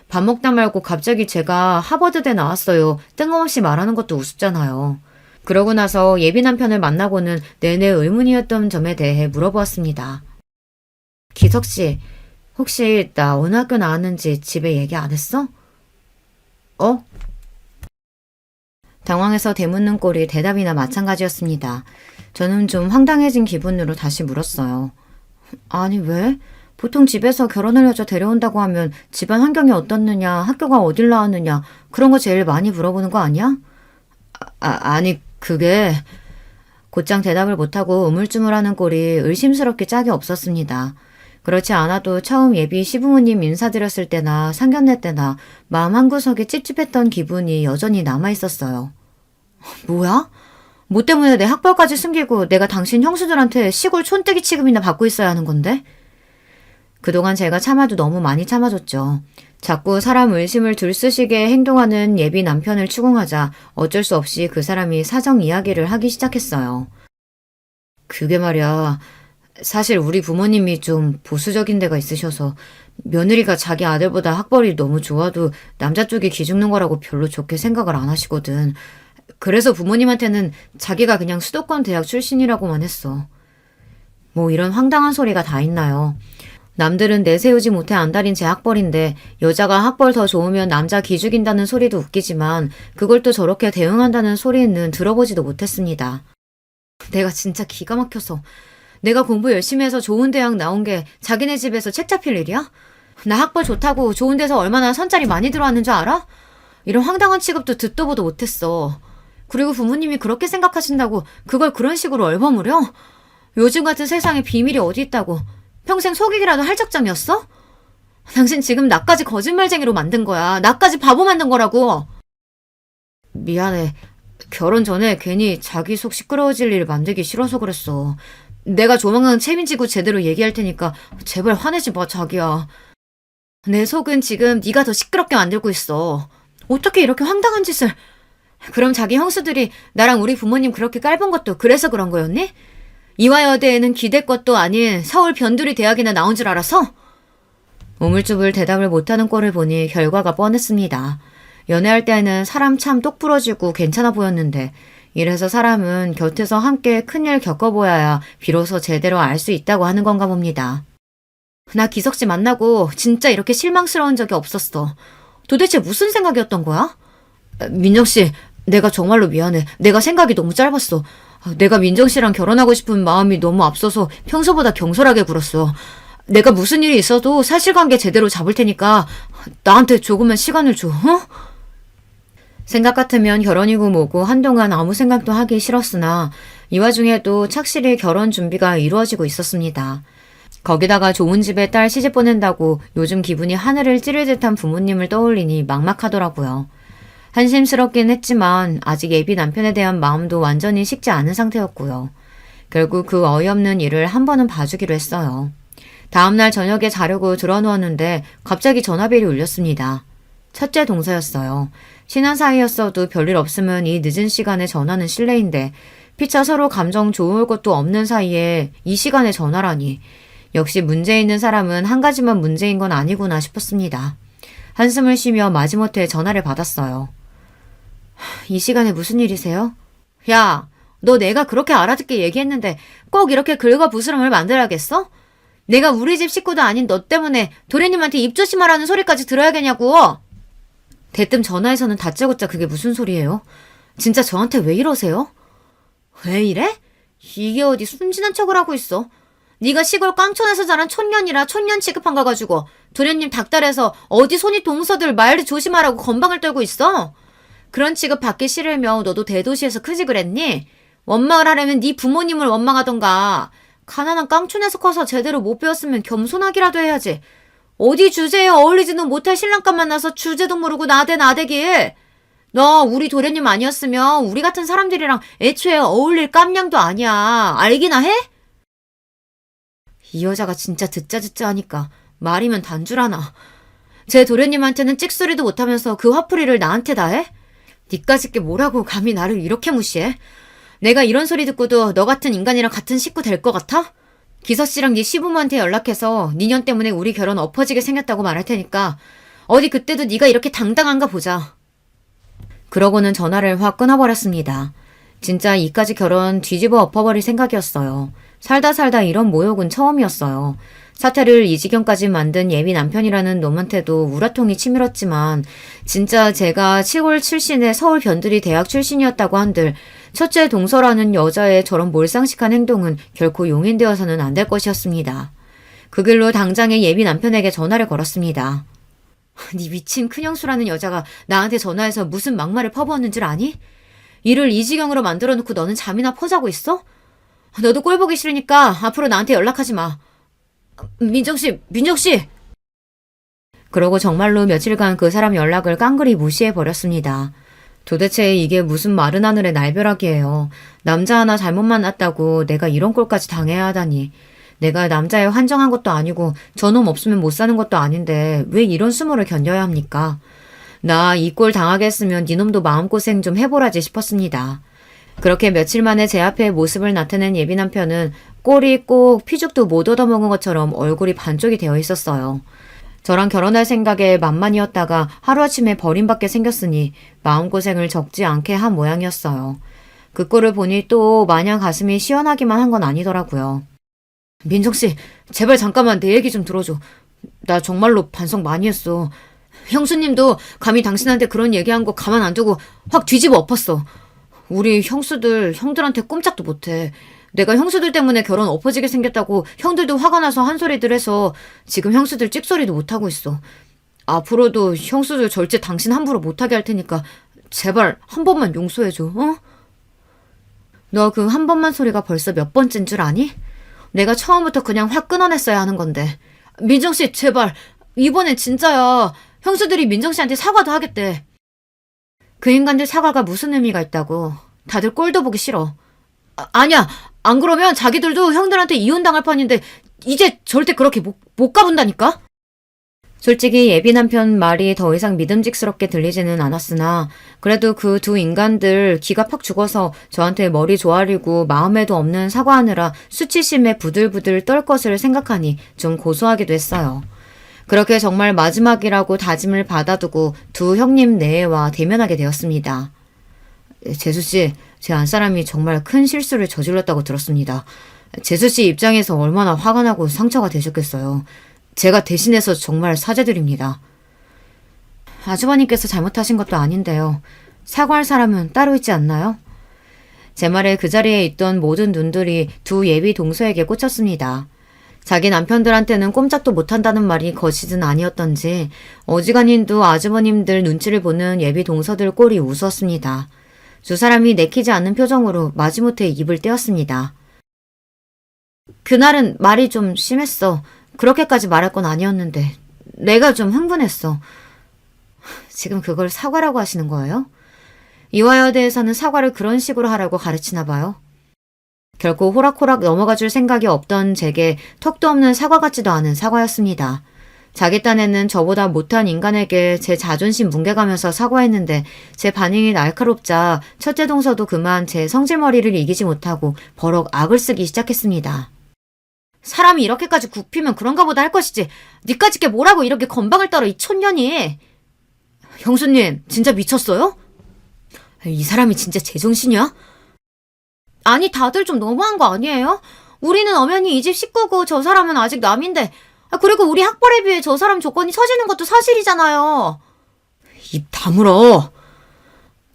S1: 밥 먹다 말고 갑자기 제가 하버드대 나왔어요. 뜬금없이 말하는 것도 우습잖아요. 그러고 나서 예비 남편을 만나고는 내내 의문이었던 점에 대해 물어보았습니다. 기석씨, 혹시 나 어느 학교 나왔는지 집에 얘기 안 했어? 어? 당황해서 되묻는 꼴이 대답이나 마찬가지였습니다. 저는 좀 황당해진 기분으로 다시 물었어요. 아니 왜? 보통 집에서 결혼할 여자 데려온다고 하면 집안 환경이 어떻느냐, 학교가 어딜 나왔느냐 그런 거 제일 많이 물어보는 거 아니야? 아니 그게... 곧장 대답을 못하고 우물쭈물하는 꼴이 의심스럽게 짝이 없었습니다. 그렇지 않아도 처음 예비 시부모님 인사드렸을 때나 상견례 때나 마음 한구석에 찝찝했던 기분이 여전히 남아있었어요. 뭐야? 뭐 때문에 내 학벌까지 숨기고 내가 당신 형수들한테 시골 촌뜨기 취급이나 받고 있어야 하는 건데? 그동안 제가 참아도 너무 많이 참아줬죠. 자꾸 사람 의심을 들쑤시게 행동하는 예비 남편을 추궁하자 어쩔 수 없이 그 사람이 사정 이야기를 하기 시작했어요. 그게 말이야. 사실 우리 부모님이 좀 보수적인 데가 있으셔서 며느리가 자기 아들보다 학벌이 너무 좋아도 남자 쪽이 기죽는 거라고 별로 좋게 생각을 안 하시거든. 그래서 부모님한테는 자기가 그냥 수도권 대학 출신이라고만 했어. 뭐 이런 황당한 소리가 다 있나요? 남들은 내세우지 못해 안달인 제 학벌인데 여자가 학벌 더 좋으면 남자 기죽인다는 소리도 웃기지만 그걸 또 저렇게 대응한다는 소리는 들어보지도 못했습니다. 내가 진짜 기가 막혀서 내가 공부 열심히 해서 좋은 대학 나온 게 자기네 집에서 책 잡힐 일이야? 나 학벌 좋다고 좋은 데서 얼마나 선짜리 많이 들어왔는 줄 알아? 이런 황당한 취급도 듣도 보도 못했어. 그리고 부모님이 그렇게 생각하신다고 그걸 그런 식으로 얼버무려? 요즘 같은 세상에 비밀이 어디 있다고. 평생 속이기라도 할 작정이었어? 당신 지금 나까지 거짓말쟁이로 만든 거야. 나까지 바보 만든 거라고. 미안해. 결혼 전에 괜히 자기 속 시끄러워질 일 만들기 싫어서 그랬어. 내가 조만간 책임지고 제대로 얘기할 테니까 제발 화내지 마, 자기야. 내 속은 지금 네가 더 시끄럽게 만들고 있어. 어떻게 이렇게 황당한 짓을... 그럼 자기 형수들이 나랑 우리 부모님 그렇게 깔본 것도 그래서 그런 거였니? 이화여대에는 기댈 것도 아닌 서울 변두리 대학이나 나온 줄 알아서? 우물쭈물 대답을 못하는 꼴을 보니 결과가 뻔했습니다. 연애할 때는 사람 참 똑부러지고 괜찮아 보였는데 이래서 사람은 곁에서 함께 큰일 겪어보아야 비로소 제대로 알 수 있다고 하는 건가 봅니다. 나 기석씨 만나고 진짜 이렇게 실망스러운 적이 없었어. 도대체 무슨 생각이었던 거야? 민정씨, 내가 정말로 미안해. 내가 생각이 너무 짧았어. 내가 민정씨랑 결혼하고 싶은 마음이 너무 앞서서 평소보다 경솔하게 굴었어. 내가 무슨 일이 있어도 사실관계 제대로 잡을 테니까 나한테 조금만 시간을 줘, 어? 생각 같으면 결혼이고 뭐고 한동안 아무 생각도 하기 싫었으나 이 와중에도 착실히 결혼 준비가 이루어지고 있었습니다. 거기다가 좋은 집에 딸 시집 보낸다고 요즘 기분이 하늘을 찌를 듯한 부모님을 떠올리니 막막하더라고요. 한심스럽긴 했지만 아직 예비 남편에 대한 마음도 완전히 식지 않은 상태였고요. 결국 그 어이없는 일을 한 번은 봐주기로 했어요. 다음날 저녁에 자려고 들어누웠는데 갑자기 전화벨이 울렸습니다. 첫째 동서였어요. 친한 사이였어도 별일 없으면 이 늦은 시간에 전화는 실례인데 피차 서로 감정 좋을 것도 없는 사이에 이 시간에 전화라니. 역시 문제 있는 사람은 한 가지만 문제인 건 아니구나 싶었습니다. 한숨을 쉬며 마지못해 전화를 받았어요. 이 시간에 무슨 일이세요? 야, 너 내가 그렇게 알아듣게 얘기했는데 꼭 이렇게 긁어부스럼을 만들어야겠어? 내가 우리 집 식구도 아닌 너 때문에 도련님한테 입 조심하라는 소리까지 들어야겠냐고. 대뜸 전화에서는 다짜고짜 그게 무슨 소리예요? 진짜 저한테 왜 이러세요? 왜 이래? 이게 어디 순진한 척을 하고 있어. 네가 시골 깡촌에서 자란 촌년이라 촌년 취급한 거 가지고 도련님 닥달해서 어디 손이 동서들 말을 조심하라고 건방을 떨고 있어? 그런 취급 받기 싫으면 너도 대도시에서 크지 그랬니? 원망을 하려면 네 부모님을 원망하던가. 가난한 깡촌에서 커서 제대로 못 배웠으면 겸손하기라도 해야지. 어디 주제에 어울리지도 못할 신랑감 만나서 주제도 모르고 나대길. 너 우리 도련님 아니었으면 우리 같은 사람들이랑 애초에 어울릴 깜냥도 아니야. 알기나 해? 이 여자가 진짜 듣자 하니까 말이면 단줄하나. 제 도련님한테는 찍소리도 못하면서 그 화풀이를 나한테 다 해? 니까짓 게 뭐라고 감히 나를 이렇게 무시해? 내가 이런 소리 듣고도 너 같은 인간이랑 같은 식구 될 것 같아? 기서씨랑 네 시부모한테 연락해서 니년 때문에 우리 결혼 엎어지게 생겼다고 말할 테니까 어디 그때도 네가 이렇게 당당한가 보자. 그러고는 전화를 확 끊어버렸습니다. 진짜 이까지 결혼 뒤집어 엎어버릴 생각이었어요. 살다 이런 모욕은 처음이었어요. 사태를 이 지경까지 만든 예비 남편이라는 놈한테도 우라통이 치밀었지만 진짜 제가 시골 출신의 서울 변두리 대학 출신이었다고 한들 첫째 동서라는 여자의 저런 몰상식한 행동은 결코 용인되어서는 안 될 것이었습니다. 그 길로 당장의 예비 남편에게 전화를 걸었습니다. 네 미친 큰형수라는 여자가 나한테 전화해서 무슨 막말을 퍼부었는 줄 아니? 일을 이 지경으로 만들어놓고 너는 잠이나 퍼자고 있어? 너도 꼴 보기 싫으니까 앞으로 나한테 연락하지 마. 민정씨! 그러고 정말로 며칠간 그 사람 연락을 깡그리 무시해버렸습니다. 도대체 이게 무슨 마른 하늘의 날벼락이에요. 남자 하나 잘못 만났다고 내가 이런 꼴까지 당해야 하다니. 내가 남자에 환정한 것도 아니고 저놈 없으면 못 사는 것도 아닌데 왜 이런 수모를 견뎌야 합니까? 나 이 꼴 당하게 했으면 니놈도 마음고생 좀 해보라지 싶었습니다. 그렇게 며칠 만에 제 앞에 모습을 나타낸 예비 남편은 꼴이 꼭 피죽도 못 얻어먹은 것처럼 얼굴이 반쪽이 되어 있었어요. 저랑 결혼할 생각에 만만이었다가 하루아침에 버림받게 생겼으니 마음고생을 적지 않게 한 모양이었어요. 그 꼴을 보니 또 마냥 가슴이 시원하기만 한 건 아니더라고요. 민정씨, 제발 잠깐만 내 얘기 좀 들어줘. 나 정말로 반성 많이 했어. 형수님도 감히 당신한테 그런 얘기한 거 가만 안 두고 확 뒤집어 엎었어. 우리 형수들 형들한테 꼼짝도 못해. 내가 형수들 때문에 결혼 엎어지게 생겼다고 형들도 화가 나서 한 소리들 해서 지금 형수들 찍소리도 못하고 있어. 앞으로도 형수들 절제 당신 함부로 못하게 할 테니까 제발 한 번만 용서해줘. 어? 너 그 한 번만 소리가 벌써 몇 번째인 줄 아니? 내가 처음부터 그냥 확 끊어냈어야 하는 건데. 민정씨 제발 이번엔 진짜야. 형수들이 민정씨한테 사과도 하겠대. 그 인간들 사과가 무슨 의미가 있다고. 다들 꼴도 보기 싫어. 아니야. 안 그러면 자기들도 형들한테 이혼당할 판인데 이제 절대 그렇게 못 가본다니까? 솔직히 예비 남편 말이 더 이상 믿음직스럽게 들리지는 않았으나 그래도 그 두 인간들 기가 팍 죽어서 저한테 머리 조아리고 마음에도 없는 사과하느라 수치심에 부들부들 떨 것을 생각하니 좀 고소하기도 했어요. 그렇게 정말 마지막이라고 다짐을 받아두고 두 형님 내외와 대면하게 되었습니다. 재수씨, 제 안사람이 정말 큰 실수를 저질렀다고 들었습니다. 재수씨 입장에서 얼마나 화가 나고 상처가 되셨겠어요. 제가 대신해서 정말 사죄드립니다. 아주버님께서 잘못하신 것도 아닌데요. 사과할 사람은 따로 있지 않나요? 제 말에 그 자리에 있던 모든 눈들이 두 예비 동서에게 꽂혔습니다. 자기 남편들한테는 꼼짝도 못한다는 말이 거짓은 아니었던지 어지간힘도 아주버님들 눈치를 보는 예비 동서들 꼴이 우스웠습니다. 두 사람이 내키지 않는 표정으로 마지못해 입을 떼었습니다. 그날은 말이 좀 심했어. 그렇게까지 말할 건 아니었는데 내가 좀 흥분했어. 지금 그걸 사과라고 하시는 거예요? 이화여대에서는 사과를 그런 식으로 하라고 가르치나 봐요. 결코 호락호락 넘어가 줄 생각이 없던 제게 턱도 없는 사과 같지도 않은 사과였습니다. 자기 딴에는 저보다 못한 인간에게 제 자존심 뭉개가면서 사과했는데 제 반응이 날카롭자 첫째 동서도 그만 제 성질머리를 이기지 못하고 버럭 악을 쓰기 시작했습니다. 사람이 이렇게까지 굽히면 그런가 보다 할 것이지. 니까짓 게 뭐라고 이렇게 건방을 떨어 이 촌년이. 형수님 진짜 미쳤어요? 이 사람이 진짜 제정신이야? 아니 다들 좀 너무한 거 아니에요? 우리는 엄연히 이 집 식구고 저 사람은 아직 남인데 그리고 우리 학벌에 비해 저 사람 조건이 처지는 것도 사실이잖아요. 입 다물어.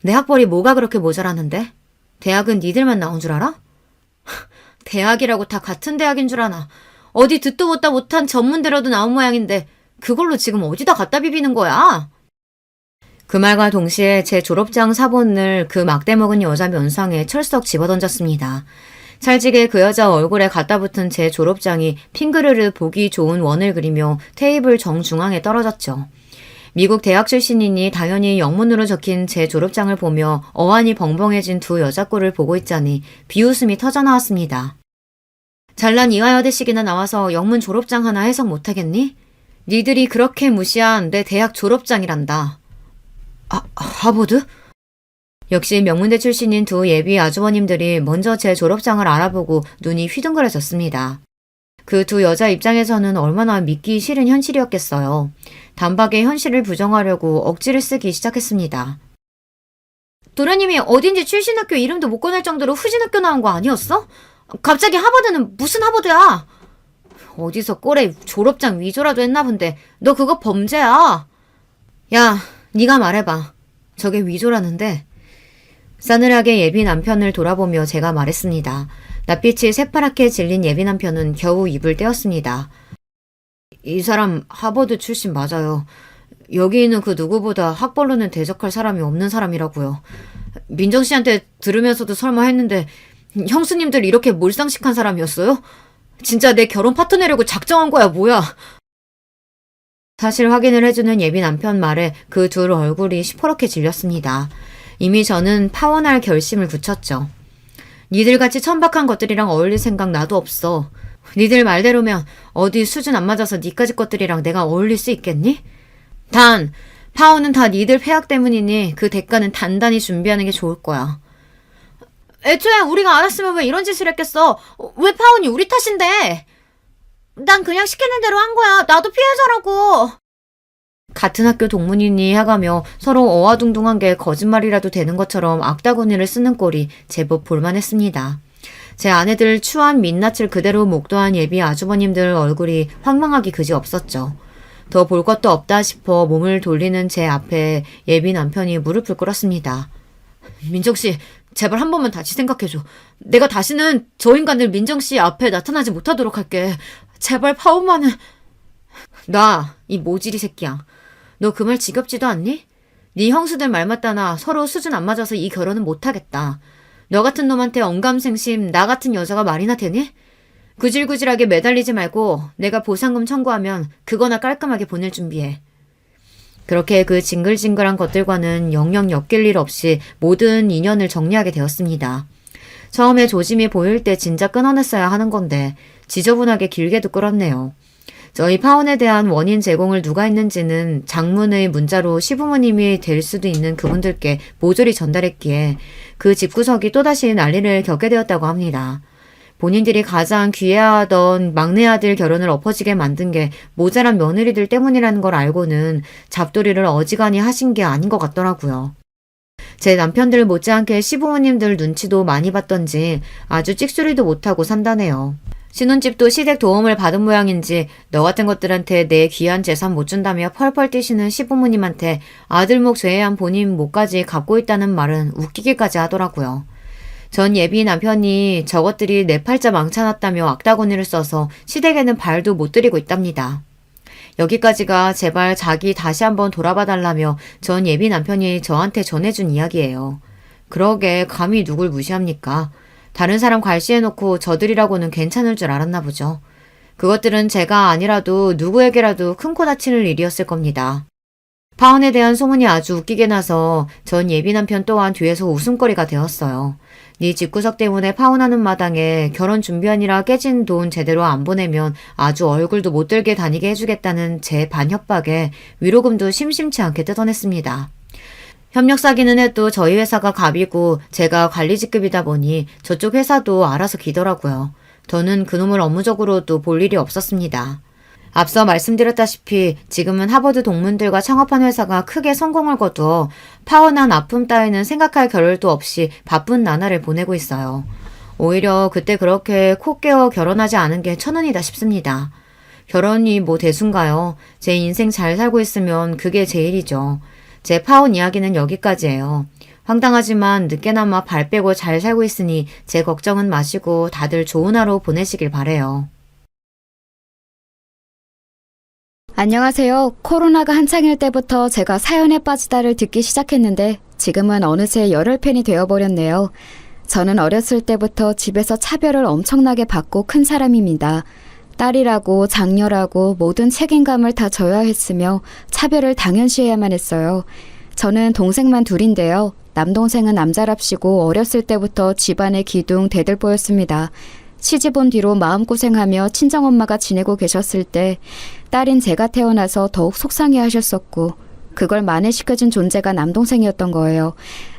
S1: 내 학벌이 뭐가 그렇게 모자라는데? 대학은 니들만 나온 줄 알아? 대학이라고 다 같은 대학인 줄 아나. 어디 듣도 보다 못한 전문대로도 나온 모양인데 그걸로 지금 어디다 갖다 비비는 거야? 그 말과 동시에 제 졸업장 사본을 그 막대 먹은 여자 면상에 철썩 집어던졌습니다. 찰지게 그 여자 얼굴에 갖다 붙은 제 졸업장이 핑그르르 보기 좋은 원을 그리며 테이블 정중앙에 떨어졌죠. 미국 대학 출신이니 당연히 영문으로 적힌 제 졸업장을 보며 어안이 벙벙해진 두 여자 꼴을 보고 있자니 비웃음이 터져나왔습니다. 잘난 이화여대식이나 나와서 영문 졸업장 하나 해석 못하겠니? 니들이 그렇게 무시한 내 대학 졸업장이란다. 하버드? 역시 명문대 출신인 두 예비 아주버님들이 먼저 제 졸업장을 알아보고 눈이 휘둥그레졌습니다. 그 두 여자 입장에서는 얼마나 믿기 싫은 현실이었겠어요. 단박에 현실을 부정하려고 억지를 쓰기 시작했습니다. 도련님이 어딘지 출신 학교 이름도 못 꺼낼 정도로 후진 학교 나온 거 아니었어? 갑자기 하버드는 무슨 하버드야? 어디서 꼴에 졸업장 위조라도 했나 본데 너 그거 범죄야. 야, 네가 말해봐. 저게 위조라는데. 싸늘하게 예비 남편을 돌아보며 제가 말했습니다. 낯빛이 새파랗게 질린 예비 남편은 겨우 입을 떼었습니다. 이 사람 하버드 출신 맞아요. 여기 있는 그 누구보다 학벌로는 대적할 사람이 없는 사람이라고요. 민정 씨한테 들으면서도 설마 했는데 형수님들 이렇게 몰상식한 사람이었어요? 진짜 내 결혼 파트너려고 작정한 거야 뭐야? 사실 확인을 해주는 예비 남편 말에 그 둘 얼굴이 시퍼렇게 질렸습니다. 이미 저는 파혼할 결심을 굳혔죠. 니들같이 천박한 것들이랑 어울릴 생각 나도 없어. 니들 말대로면 어디 수준 안 맞아서 니까지 것들이랑 내가 어울릴 수 있겠니? 단, 파혼은 다 니들 폐악 때문이니 그 대가는 단단히 준비하는 게 좋을 거야. 애초에 우리가 알았으면 왜 이런 짓을 했겠어? 왜 파혼이 우리 탓인데? 난 그냥 시키는 대로 한 거야. 나도 피해자라고. 같은 학교 동문이니 해가며 서로 어와둥둥한 게 거짓말이라도 되는 것처럼 악다구니를 쓰는 꼴이 제법 볼만했습니다. 제 아내들 추한 민낯을 그대로 목도한 예비 아주버님들 얼굴이 황망하기 그지없었죠. 더 볼 것도 없다 싶어 몸을 돌리는 제 앞에 예비 남편이 무릎을 꿇었습니다. 민정씨, 제발 한 번만 다시 생각해줘. 내가 다시는 저 인간들 민정씨 앞에 나타나지 못하도록 할게. 제발 파혼만은. 나, 이 모질이 새끼야. 너 그 말 지겹지도 않니? 네 형수들 말 맞다나 서로 수준 안 맞아서 이 결혼은 못하겠다. 너 같은 놈한테 언감생심 나 같은 여자가 말이나 되니? 구질구질하게 매달리지 말고 내가 보상금 청구하면 그거나 깔끔하게 보낼 준비해. 그렇게 그 징글징글한 것들과는 영영 엮일 일 없이 모든 인연을 정리하게 되었습니다. 처음에 조짐이 보일 때 진짜 끊어냈어야 하는 건데 지저분하게 길게도 끌었네요. 저희 파혼에 대한 원인 제공을 누가 했는지는 장문의 문자로 시부모님이 될 수도 있는 그분들께 모조리 전달했기에 그 집구석이 또다시 난리를 겪게 되었다고 합니다. 본인들이 가장 귀해하던 막내 아들 결혼을 엎어지게 만든 게 모자란 며느리들 때문이라는 걸 알고는 잡돌이를 어지간히 하신 게 아닌 것 같더라고요. 제 남편들 못지않게 시부모님들 눈치도 많이 봤던지 아주 찍소리도 못하고 산다네요. 신혼집도 시댁 도움을 받은 모양인지 너 같은 것들한테 내 귀한 재산 못 준다며 펄펄 뛰시는 시부모님한테 아들목 제외한 본인 목까지 갚고 있다는 말은 웃기기까지 하더라고요. 전 예비 남편이 저것들이 내 팔자 망쳐놨다며 악다구니를 써서 시댁에는 발도 못 들이고 있답니다. 여기까지가 제발 자기 다시 한번 돌아봐 달라며 전 예비 남편이 저한테 전해준 이야기예요. 그러게 감히 누굴 무시합니까? 다른 사람 괄시해놓고 저들이라고는 괜찮을 줄 알았나 보죠. 그것들은 제가 아니라도 누구에게라도 큰 코 다치는 일이었을 겁니다. 파혼에 대한 소문이 아주 웃기게 나서 전 예비 남편 또한 뒤에서 웃음거리가 되었어요. 네 집구석 때문에 파혼하는 마당에 결혼 준비하느라 깨진 돈 제대로 안 보내면 아주 얼굴도 못 들게 다니게 해주겠다는 제 반협박에 위로금도 심심치 않게 뜯어냈습니다. 협력 사기는 해도 저희 회사가 갑이고 제가 관리직급이다 보니 저쪽 회사도 알아서 기더라고요. 저는 그놈을 업무적으로도 볼 일이 없었습니다. 앞서 말씀드렸다시피 지금은 하버드 동문들과 창업한 회사가 크게 성공을 거두어 파혼한 아픔 따위는 생각할 겨를도 없이 바쁜 나날을 보내고 있어요. 오히려 그때 그렇게 코 깨어 결혼하지 않은 게 천운이다 싶습니다. 결혼이 뭐 대수인가요? 제 인생 잘 살고 있으면 그게 제일이죠. 제 파혼 이야기는 여기까지예요. 황당하지만 늦게나마 발 빼고 잘 살고 있으니 제 걱정은 마시고 다들 좋은 하루 보내시길 바래요.
S2: 안녕하세요. 코로나가 한창일 때부터 제가 사연에 빠지다를 듣기 시작했는데 지금은 어느새 열혈팬이 되어버렸네요. 저는 어렸을 때부터 집에서 차별을 엄청나게 받고 큰 사람입니다. 딸이라고 장녀라고 모든 책임감을 다 져야 했으며 차별을 당연시해야만 했어요. 저는 동생만 둘인데요. 남동생은 남자랍시고 어렸을 때부터 집안의 기둥 대들보였습니다. 시집 온 뒤로 마음고생하며 친정엄마가 지내고 계셨을 때 딸인 제가 태어나서 더욱 속상해 하셨었고 그걸 만회시켜준 존재가 남동생이었던 거예요.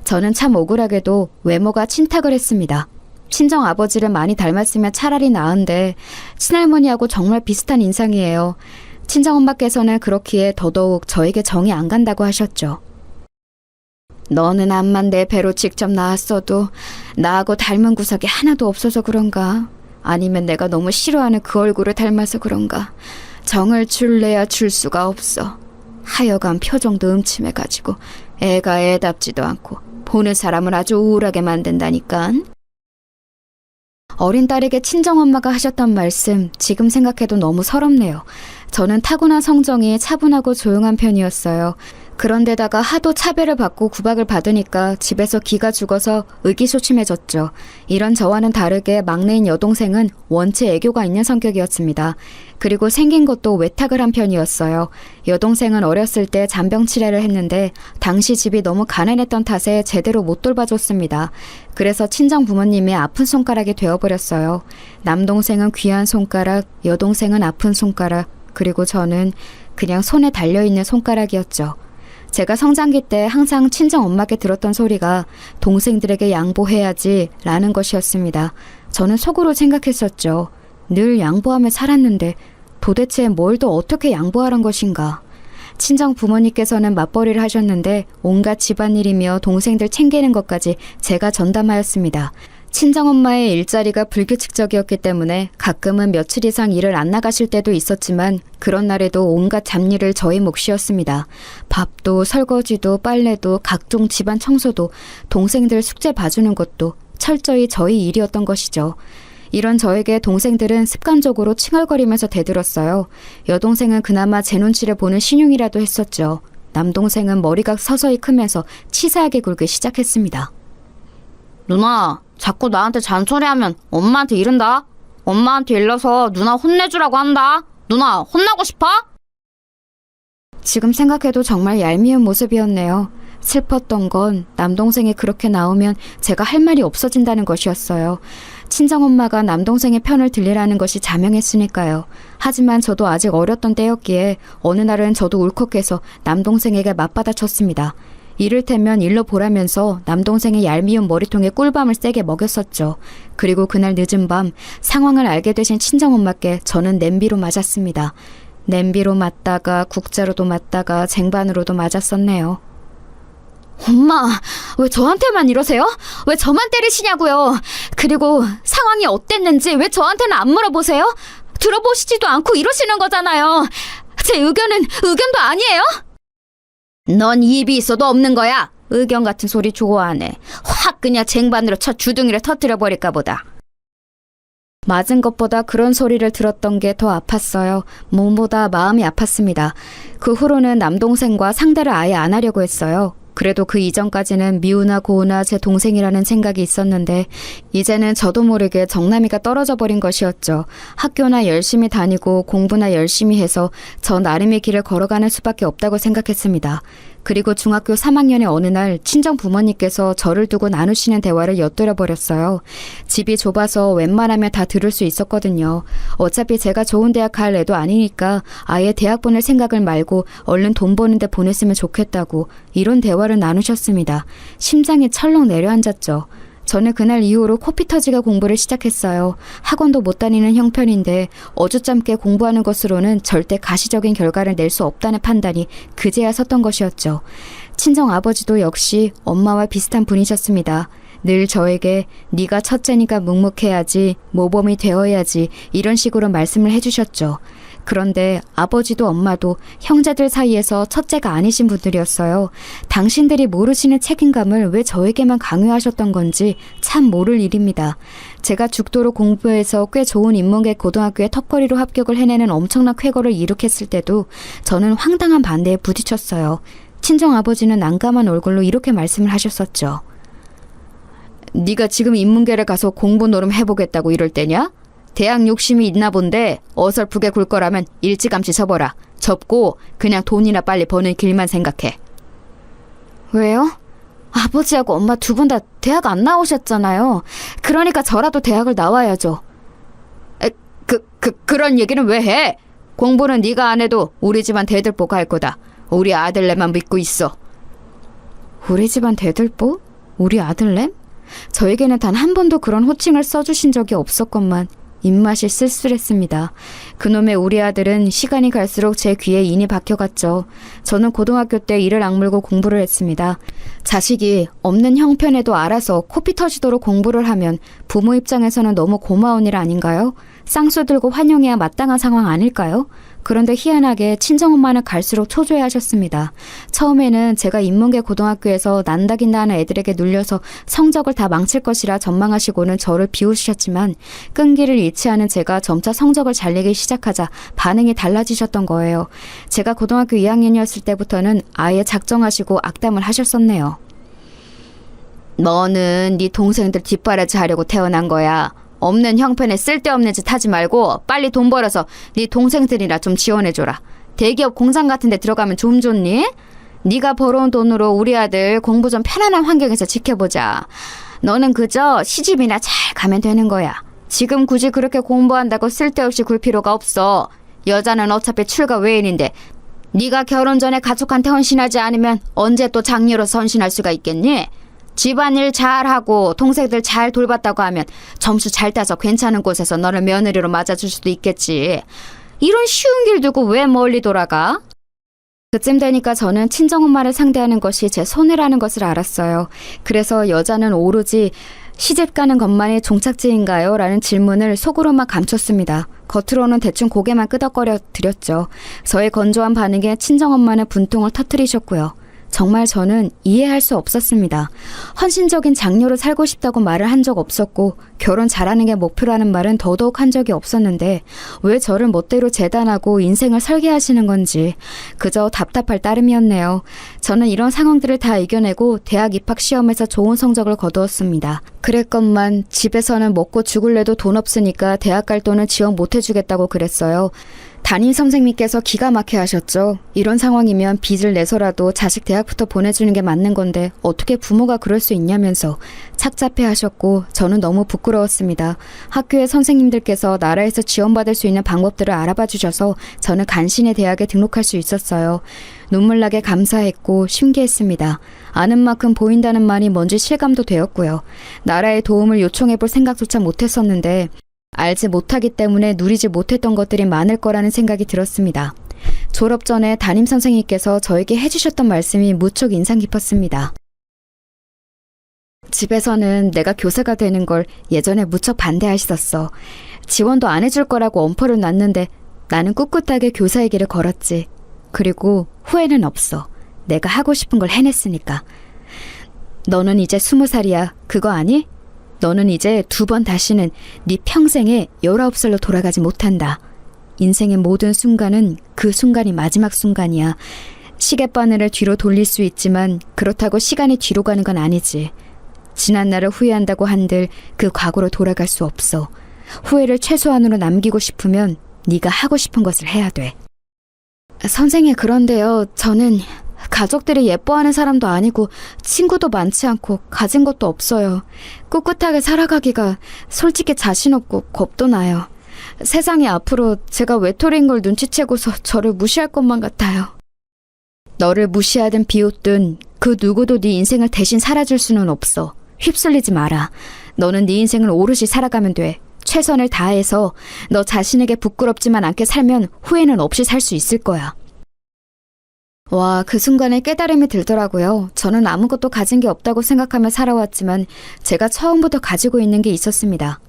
S2: 저는 참 억울하게도 외모가 친탁을 했습니다. 친정아버지를 많이 닮았으면 차라리 나은데 친할머니하고 정말 비슷한 인상이에요. 친정엄마께서는 그렇기에 더더욱 저에게 정이 안 간다고 하셨죠. 너는 암만 내 배로 직접 낳았어도 나하고 닮은 구석이 하나도 없어서 그런가? 아니면 내가 너무 싫어하는 그 얼굴을 닮아서 그런가? 정을 줄래야 줄 수가 없어. 하여간 표정도 음침해가지고 애가 애답지도 않고 보는 사람을 아주 우울하게 만든다니깐. 어린 딸에게 친정엄마가 하셨던 말씀 지금 생각해도 너무 서럽네요. 저는 타고난 성정이 차분하고 조용한 편이었어요. 그런데다가 하도 차별을 받고 구박을 받으니까 집에서 기가 죽어서 의기소침해졌죠. 이런 저와는 다르게 막내인 여동생은 원체 애교가 있는 성격이었습니다. 그리고 생긴 것도 외탁을 한 편이었어요. 여동생은 어렸을 때 잔병 치레를 했는데 당시 집이 너무 가난했던 탓에 제대로 못 돌봐줬습니다. 그래서 친정 부모님의 아픈 손가락이 되어버렸어요. 남동생은 귀한 손가락, 여동생은 아픈 손가락, 그리고 저는 그냥 손에 달려있는 손가락이었죠. 제가 성장기 때 항상 친정엄마께 들었던 소리가 동생들에게 양보해야지 라는 것이었습니다. 저는 속으로 생각했었죠. 늘 양보하며 살았는데 도대체 뭘 더 어떻게 양보하란 것인가. 친정 부모님께서는 맞벌이를 하셨는데 온갖 집안일이며 동생들 챙기는 것까지 제가 전담하였습니다. 친정엄마의 일자리가 불규칙적이었기 때문에 가끔은 며칠 이상 일을 안 나가실 때도 있었지만 그런 날에도 온갖 잡일을 저희 몫이었습니다. 밥도 설거지도 빨래도 각종 집안 청소도 동생들 숙제 봐주는 것도 철저히 저희 일이었던 것이죠. 이런 저에게 동생들은 습관적으로 칭얼거리면서 대들었어요. 여동생은 그나마 제 눈치를 보는 신용이라도 했었죠. 남동생은 머리가 서서히 크면서 치사하게 굴기 시작했습니다. 누나, 자꾸 나한테 잔소리하면 엄마한테 이른다. 엄마한테 일러서 누나 혼내주라고 한다. 누나 혼나고 싶어? 지금 생각해도 정말 얄미운 모습이었네요. 슬펐던 건 남동생이 그렇게 나오면 제가 할 말이 없어진다는 것이었어요. 친정엄마가 남동생의 편을 들리라는 것이 자명했으니까요. 하지만 저도 아직 어렸던 때였기에 어느 날은 저도 울컥해서 남동생에게 맞받아쳤습니다. 이를테면 일로 보라면서 남동생의 얄미운 머리통에 꿀밤을 세게 먹였었죠. 그리고 그날 늦은 밤 상황을 알게 되신 친정엄마께 저는 냄비로 맞았습니다. 냄비로 맞다가 국자로도 맞다가 쟁반으로도 맞았었네요. 엄마, 왜 저한테만 이러세요? 왜 저만 때리시냐고요? 그리고 상황이 어땠는지 왜 저한테는 안 물어보세요? 들어보시지도 않고 이러시는 거잖아요. 제 의견은 의견도 아니에요? 넌 입이 있어도 없는 거야. 의견 같은 소리 좋아하네. 확 그냥 쟁반으로 쳐 주둥이를 터뜨려 버릴까 보다. 맞은 것보다 그런 소리를 들었던 게 더 아팠어요. 몸보다 마음이 아팠습니다. 그 후로는 남동생과 상대를 아예 안 하려고 했어요. 그래도 그 이전까지는 미우나 고우나 제 동생이라는 생각이 있었는데 이제는 저도 모르게 정남이가 떨어져 버린 것이었죠. 학교나 열심히 다니고 공부나 열심히 해서 저 나름의 길을 걸어가는 수밖에 없다고 생각했습니다. 그리고 중학교 3학년의 어느 날 친정 부모님께서 저를 두고 나누시는 대화를 엿들어 버렸어요. 집이 좁아서 웬만하면 다 들을 수 있었거든요. 어차피 제가 좋은 대학 갈 애도 아니니까 아예 대학 보낼 생각을 말고 얼른 돈 버는데 보냈으면 좋겠다고 이런 대화를 나누셨습니다. 심장이 철렁 내려앉았죠. 저는 그날 이후로 코피 터지게 공부를 시작했어요. 학원도 못 다니는 형편인데 어주짬게 공부하는 것으로는 절대 가시적인 결과를 낼 수 없다는 판단이 그제야 섰던 것이었죠. 친정 아버지도 역시 엄마와 비슷한 분이셨습니다. 늘 저에게 네가 첫째니까 묵묵해야지, 모범이 되어야지 이런 식으로 말씀을 해주셨죠. 그런데 아버지도 엄마도 형제들 사이에서 첫째가 아니신 분들이었어요. 당신들이 모르시는 책임감을 왜 저에게만 강요하셨던 건지 참 모를 일입니다. 제가 죽도록 공부해서 꽤 좋은 인문계 고등학교에 턱걸이로 합격을 해내는 엄청난 쾌거를 이룩했을 때도 저는 황당한 반대에 부딪혔어요. 친정아버지는 난감한 얼굴로 이렇게 말씀을 하셨었죠. 네가 지금 인문계를 가서 공부 노름 해보겠다고 이럴 때냐? 대학 욕심이 있나 본데 어설프게 굴 거라면 일찌감치 접어라. 접고 그냥 돈이나 빨리 버는 길만 생각해. 왜요? 아버지하고 엄마 두 분 다 대학 안 나오셨잖아요. 그러니까 저라도 대학을 나와야죠. 그런 얘기는 왜 해? 공부는 네가 안 해도 우리 집안 대들보가 할 거다. 우리 아들내만 믿고 있어. 우리 집안 대들보? 우리 아들냄? 저에게는 단 한 번도 그런 호칭을 써주신 적이 없었건만 입맛이 쓸쓸했습니다. 그놈의 우리 아들은 시간이 갈수록 제 귀에 인이 박혀갔죠. 저는 고등학교 때 이를 악물고 공부를 했습니다. 자식이 없는 형편에도 알아서 코피 터지도록 공부를 하면 부모 입장에서는 너무 고마운 일 아닌가요? 쌍수 들고 환영해야 마땅한 상황 아닐까요? 그런데 희한하게 친정엄마는 갈수록 초조해하셨습니다. 처음에는 제가 인문계 고등학교에서 난다긴다 하는 애들에게 눌려서 성적을 다 망칠 것이라 전망하시고는 저를 비웃으셨지만 끈기를 잃지 않은 제가 점차 성적을 잘 내기 시작하자 반응이 달라지셨던 거예요. 제가 고등학교 2학년이었을 때부터는 아예 작정하시고 악담을 하셨었네요. 너는 네 동생들 뒷바라지 하려고 태어난 거야. 없는 형편에 쓸데없는 짓 하지 말고 빨리 돈 벌어서 네 동생들이나 좀 지원해줘라. 대기업 공장 같은 데 들어가면 좀 좋니? 네가 벌어온 돈으로 우리 아들 공부 좀 편안한 환경에서 지켜보자. 너는 그저 시집이나 잘 가면 되는 거야. 지금 굳이 그렇게 공부한다고 쓸데없이 굴 필요가 없어. 여자는 어차피 출가 외인인데 네가 결혼 전에 가족한테 헌신하지 않으면 언제 또 장녀로 선신할 수가 있겠니? 집안일 잘하고 동생들 잘 돌봤다고 하면 점수 잘 따서 괜찮은 곳에서 너를 며느리로 맞아줄 수도 있겠지. 이런 쉬운 길 두고 왜 멀리 돌아가? 그쯤 되니까 저는 친정엄마를 상대하는 것이 제 손해라는 것을 알았어요. 그래서 여자는 오로지 시집 가는 것만이 종착지인가요? 라는 질문을 속으로만 감췄습니다. 겉으로는 대충 고개만 끄덕거려 드렸죠. 저의 건조한 반응에 친정엄마는 분통을 터뜨리셨고요. 정말 저는 이해할 수 없었습니다. 헌신적인 장녀로 살고 싶다고 말을 한 적 없었고 결혼 잘하는 게 목표라는 말은 더더욱 한 적이 없었는데 왜 저를 멋대로 재단하고 인생을 설계하시는 건지 그저 답답할 따름이었네요. 저는 이런 상황들을 다 이겨내고 대학 입학 시험에서 좋은 성적을 거두었습니다. 그랬건만 집에서는 먹고 죽을래도 돈 없으니까 대학 갈 돈은 지원 못 해주겠다고 그랬어요. 담임 선생님께서 기가 막혀 하셨죠. 이런 상황이면 빚을 내서라도 자식 대학부터 보내주는 게 맞는 건데 어떻게 부모가 그럴 수 있냐면서 착잡해 하셨고 저는 너무 부끄러웠습니다. 학교의 선생님들께서 나라에서 지원받을 수 있는 방법들을 알아봐 주셔서 저는 간신히 대학에 등록할 수 있었어요. 눈물나게 감사했고 신기했습니다. 아는 만큼 보인다는 말이 뭔지 실감도 되었고요. 나라의 도움을 요청해 볼 생각조차 못했었는데 알지 못하기 때문에 누리지 못했던 것들이 많을 거라는 생각이 들었습니다. 졸업 전에 담임 선생님께서 저에게 해주셨던 말씀이 무척 인상 깊었습니다. 집에서는 내가 교사가 되는 걸 예전에 무척 반대하셨었어. 지원도 안 해줄 거라고 엄포를 놨는데 나는 꿋꿋하게 교사의 길을 걸었지. 그리고 후회는 없어. 내가 하고 싶은 걸 해냈으니까. 너는 이제 20살이야. 그거 아니? 너는 이제 2번 다시는 네 평생에 19살로 돌아가지 못한다. 인생의 모든 순간은 그 순간이 마지막 순간이야. 시계바늘을 뒤로 돌릴 수 있지만 그렇다고 시간이 뒤로 가는 건 아니지. 지난 날을 후회한다고 한들 그 과거로 돌아갈 수 없어. 후회를 최소한으로 남기고 싶으면 네가 하고 싶은 것을 해야 돼. 선생님, 그런데요. 저는 가족들이 예뻐하는 사람도 아니고 친구도 많지 않고 가진 것도 없어요. 꿋꿋하게 살아가기가 솔직히 자신 없고 겁도 나요. 세상이 앞으로 제가 외톨이인 걸 눈치채고서 저를 무시할 것만 같아요. 너를 무시하든 비웃든 그 누구도 네 인생을 대신 살아줄 수는 없어. 휩쓸리지 마라. 너는 네 인생을 오롯이 살아가면 돼. 최선을 다해서 너 자신에게 부끄럽지만 않게 살면 후회는 없이 살 수 있을 거야. 와, 그 순간에 깨달음이 들더라고요. 저는 아무것도 가진 게 없다고 생각하며 살아왔지만 제가 처음부터 가지고 있는 게 있었습니다.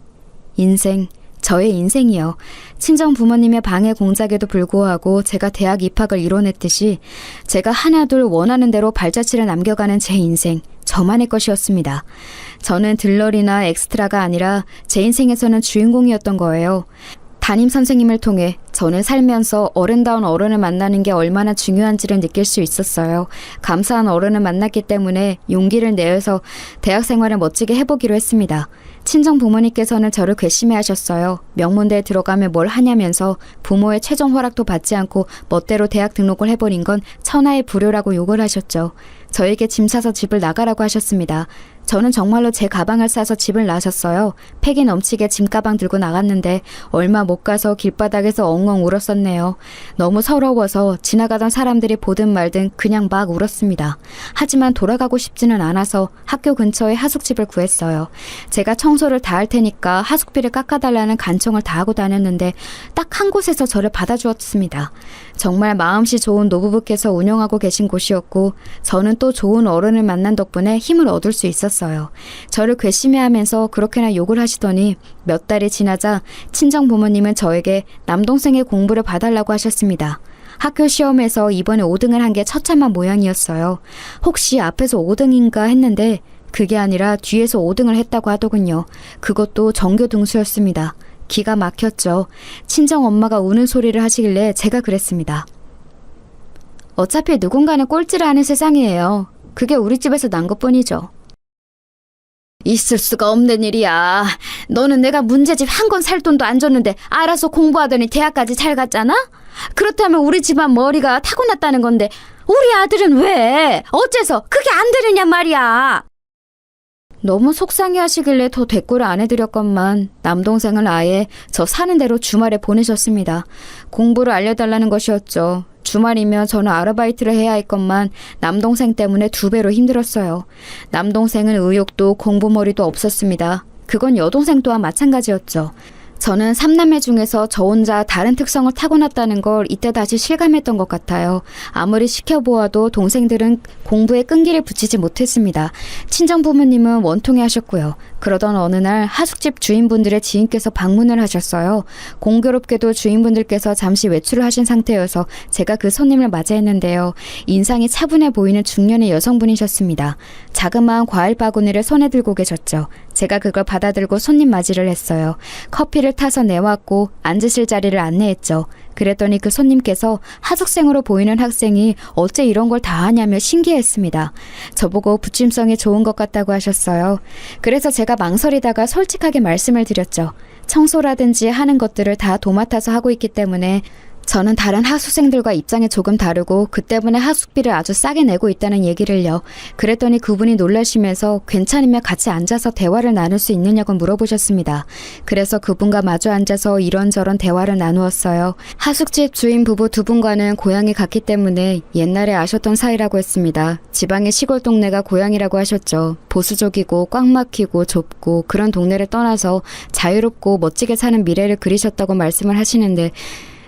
S2: 인생, 저의 인생이요. 친정 부모님의 방해 공작에도 불구하고 제가 대학 입학을 이뤄냈듯이 제가 하나둘 원하는 대로 발자취를 남겨가는 제 인생, 저만의 것이었습니다. 저는 들러리나 엑스트라가 아니라 제 인생에서는 주인공이었던 거예요. 담임 선생님을 통해 저는 살면서 어른다운 어른을 만나는 게 얼마나 중요한지를 느낄 수 있었어요. 감사한 어른을 만났기 때문에 용기를 내어서 대학 생활을 멋지게 해보기로 했습니다. 친정 부모님께서는 저를 괘씸해 하셨어요. 명문대에 들어가면 뭘 하냐면서 부모의 최종 허락도 받지 않고 멋대로 대학 등록을 해버린 건 천하의 불효라고 욕을 하셨죠. 저에게 짐 싸서 집을 나가라고 하셨습니다. 저는 정말로 제 가방을 싸서 집을 나섰어요. 패기 넘치게 짐가방 들고 나갔는데 얼마 못 가서 길바닥에서 엉엉 울었었네요. 너무 서러워서 지나가던 사람들이 보든 말든 그냥 막 울었습니다. 하지만 돌아가고 싶지는 않아서 학교 근처에 하숙집을 구했어요. 제가 청소를 다 할 테니까 하숙비를 깎아달라는 간청을 다 하고 다녔는데 딱 한 곳에서 저를 받아주었습니다. 정말 마음씨 좋은 노부부께서 운영하고 계신 곳이었고 저는 또 좋은 어른을 만난 덕분에 힘을 얻을 수 있었어요. 저를 괘씸해하면서 그렇게나 욕을 하시더니 몇 달이 지나자 친정 부모님은 저에게 남동생의 공부를 봐달라고 하셨습니다. 학교 시험에서 이번에 5등을 한 게 처참한 모양이었어요. 혹시 앞에서 5등인가 했는데 그게 아니라 뒤에서 5등을 했다고 하더군요. 그것도 전교 등수였습니다. 기가 막혔죠. 친정 엄마가 우는 소리를 하시길래 제가 그랬습니다. 어차피 누군가는 꼴찌를 하는 세상이에요. 그게 우리 집에서 난 것뿐이죠. 있을 수가 없는 일이야. 너는 내가 문제집 한 권 살 돈도 안 줬는데 알아서 공부하더니 대학까지 잘 갔잖아? 그렇다면 우리 집안 머리가 타고났다는 건데 우리 아들은 왜? 어째서 그게 안 되느냐 말이야. 너무 속상해 하시길래 더 대꾸를 안 해드렸건만 남동생은 아예 저 사는 대로 주말에 보내셨습니다. 공부를 알려달라는 것이었죠. 주말이면 저는 아르바이트를 해야 했건만 남동생 때문에 2배로 힘들었어요. 남동생은 의욕도 공부머리도 없었습니다. 그건 여동생 또한 마찬가지였죠. 저는 3남매 중에서 저 혼자 다른 특성을 타고났다는 걸 이때 다시 실감했던 것 같아요. 아무리 시켜보아도 동생들은 공부에 끈기를 붙이지 못했습니다. 친정 부모님은 원통해 하셨고요. 그러던 어느 날 하숙집 주인분들의 지인께서 방문을 하셨어요. 공교롭게도 주인분들께서 잠시 외출을 하신 상태여서 제가 그 손님을 맞이했는데요. 인상이 차분해 보이는 중년의 여성분이셨습니다. 자그마한 과일 바구니를 손에 들고 계셨죠. 제가 그걸 받아들고 손님 맞이를 했어요. 커피를 타서 내왔고 앉으실 자리를 안내했죠. 그랬더니 그 손님께서 하숙생으로 보이는 학생이 어째 이런 걸 다 하냐며 신기했습니다. 저보고 부침성이 좋은 것 같다고 하셨어요. 그래서 제가 망설이다가 솔직하게 말씀을 드렸죠. 청소라든지 하는 것들을 다 도맡아서 하고 있기 때문에 저는 다른 하숙생들과 입장이 조금 다르고 그 때문에 하숙비를 아주 싸게 내고 있다는 얘기를요. 그랬더니 그분이 놀라시면서 괜찮으면 같이 앉아서 대화를 나눌 수 있느냐고 물어보셨습니다. 그래서 그분과 마주 앉아서 이런저런 대화를 나누었어요. 하숙집 주인 부부 2분과는 고향이 같기 때문에 옛날에 아셨던 사이라고 했습니다. 지방의 시골 동네가 고향이라고 하셨죠. 보수적이고 꽉 막히고 좁고 그런 동네를 떠나서 자유롭고 멋지게 사는 미래를 그리셨다고 말씀을 하시는데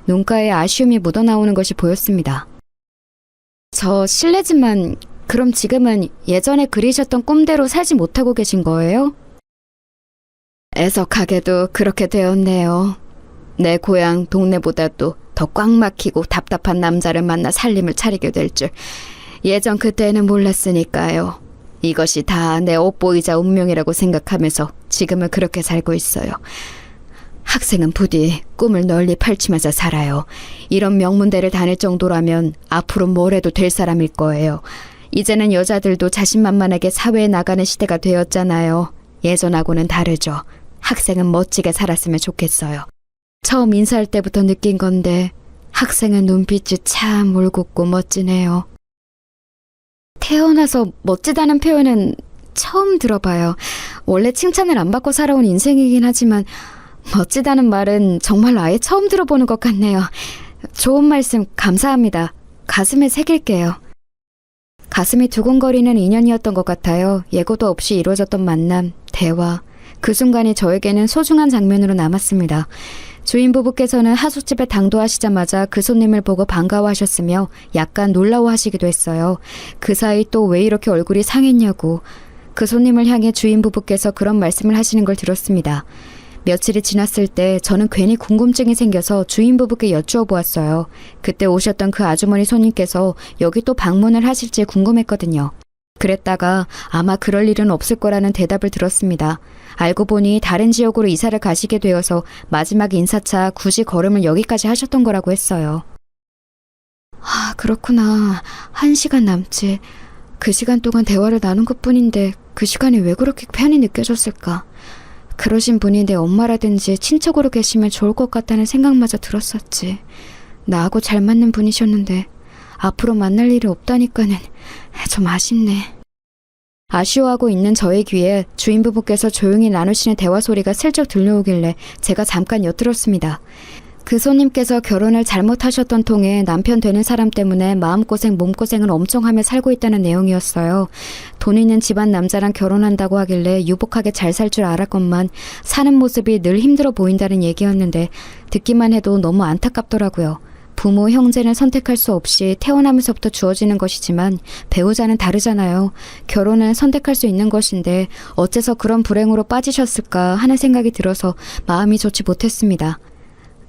S2: 눈가에 아쉬움이 묻어나오는 것이 보였습니다. 저 실례지만 그럼 지금은 예전에 그리셨던 꿈대로 살지 못하고 계신 거예요? 애석하게도 그렇게 되었네요. 내 고향 동네보다도 더 꽉 막히고 답답한 남자를 만나 살림을 차리게 될 줄 예전 그때는 몰랐으니까요. 이것이 다 내 옷보이자 운명이라고 생각하면서 지금은 그렇게 살고 있어요. 학생은 부디 꿈을 널리 펼치면서 살아요. 이런 명문대를 다닐 정도라면 앞으로 뭘 해도 될 사람일 거예요. 이제는 여자들도 자신만만하게 사회에 나가는 시대가 되었잖아요. 예전하고는 다르죠. 학생은 멋지게 살았으면 좋겠어요. 처음 인사할 때부터 느낀 건데 학생의 눈빛이 참 올곧고 멋지네요. 태어나서 멋지다는 표현은 처음 들어봐요. 원래 칭찬을 안 받고 살아온 인생이긴 하지만 멋지다는 말은 정말 아예 처음 들어보는 것 같네요. 좋은 말씀 감사합니다. 가슴에 새길게요. 가슴이 두근거리는 인연이었던 것 같아요. 예고도 없이 이루어졌던 만남, 대화. 그 순간이 저에게는 소중한 장면으로 남았습니다. 주인 부부께서는 하숙집에 당도하시자마자 그 손님을 보고 반가워하셨으며 약간 놀라워하시기도 했어요. 그 사이 또 왜 이렇게 얼굴이 상했냐고. 그 손님을 향해 주인 부부께서 그런 말씀을 하시는 걸 들었습니다. 며칠이 지났을 때 저는 괜히 궁금증이 생겨서 주인 부부께 여쭈어 보았어요. 그때 오셨던 그 아주머니 손님께서 여기 또 방문을 하실지 궁금했거든요. 그랬다가 아마 그럴 일은 없을 거라는 대답을 들었습니다. 알고 보니 다른 지역으로 이사를 가시게 되어서 마지막 인사차 굳이 걸음을 여기까지 하셨던 거라고 했어요. 아, 그렇구나. 1시간 남짓. 그 시간 동안 대화를 나눈 것뿐인데 그 시간이 왜 그렇게 편히 느껴졌을까? 그러신 분이 내 엄마라든지 친척으로 계시면 좋을 것 같다는 생각마저 들었었지. 나하고 잘 맞는 분이셨는데 앞으로 만날 일이 없다니까는 좀 아쉽네. 아쉬워하고 있는 저의 귀에 주인 부부께서 조용히 나누시는 대화 소리가 슬쩍 들려오길래 제가 잠깐 엿들었습니다. 그 손님께서 결혼을 잘못하셨던 통에 남편 되는 사람 때문에 마음고생 몸고생을 엄청 하며 살고 있다는 내용이었어요. 돈 있는 집안 남자랑 결혼한다고 하길래 유복하게 잘 살 줄 알았건만 사는 모습이 늘 힘들어 보인다는 얘기였는데 듣기만 해도 너무 안타깝더라고요. 부모, 형제는 선택할 수 없이 태어나면서부터 주어지는 것이지만 배우자는 다르잖아요. 결혼은 선택할 수 있는 것인데 어째서 그런 불행으로 빠지셨을까 하는 생각이 들어서 마음이 좋지 못했습니다.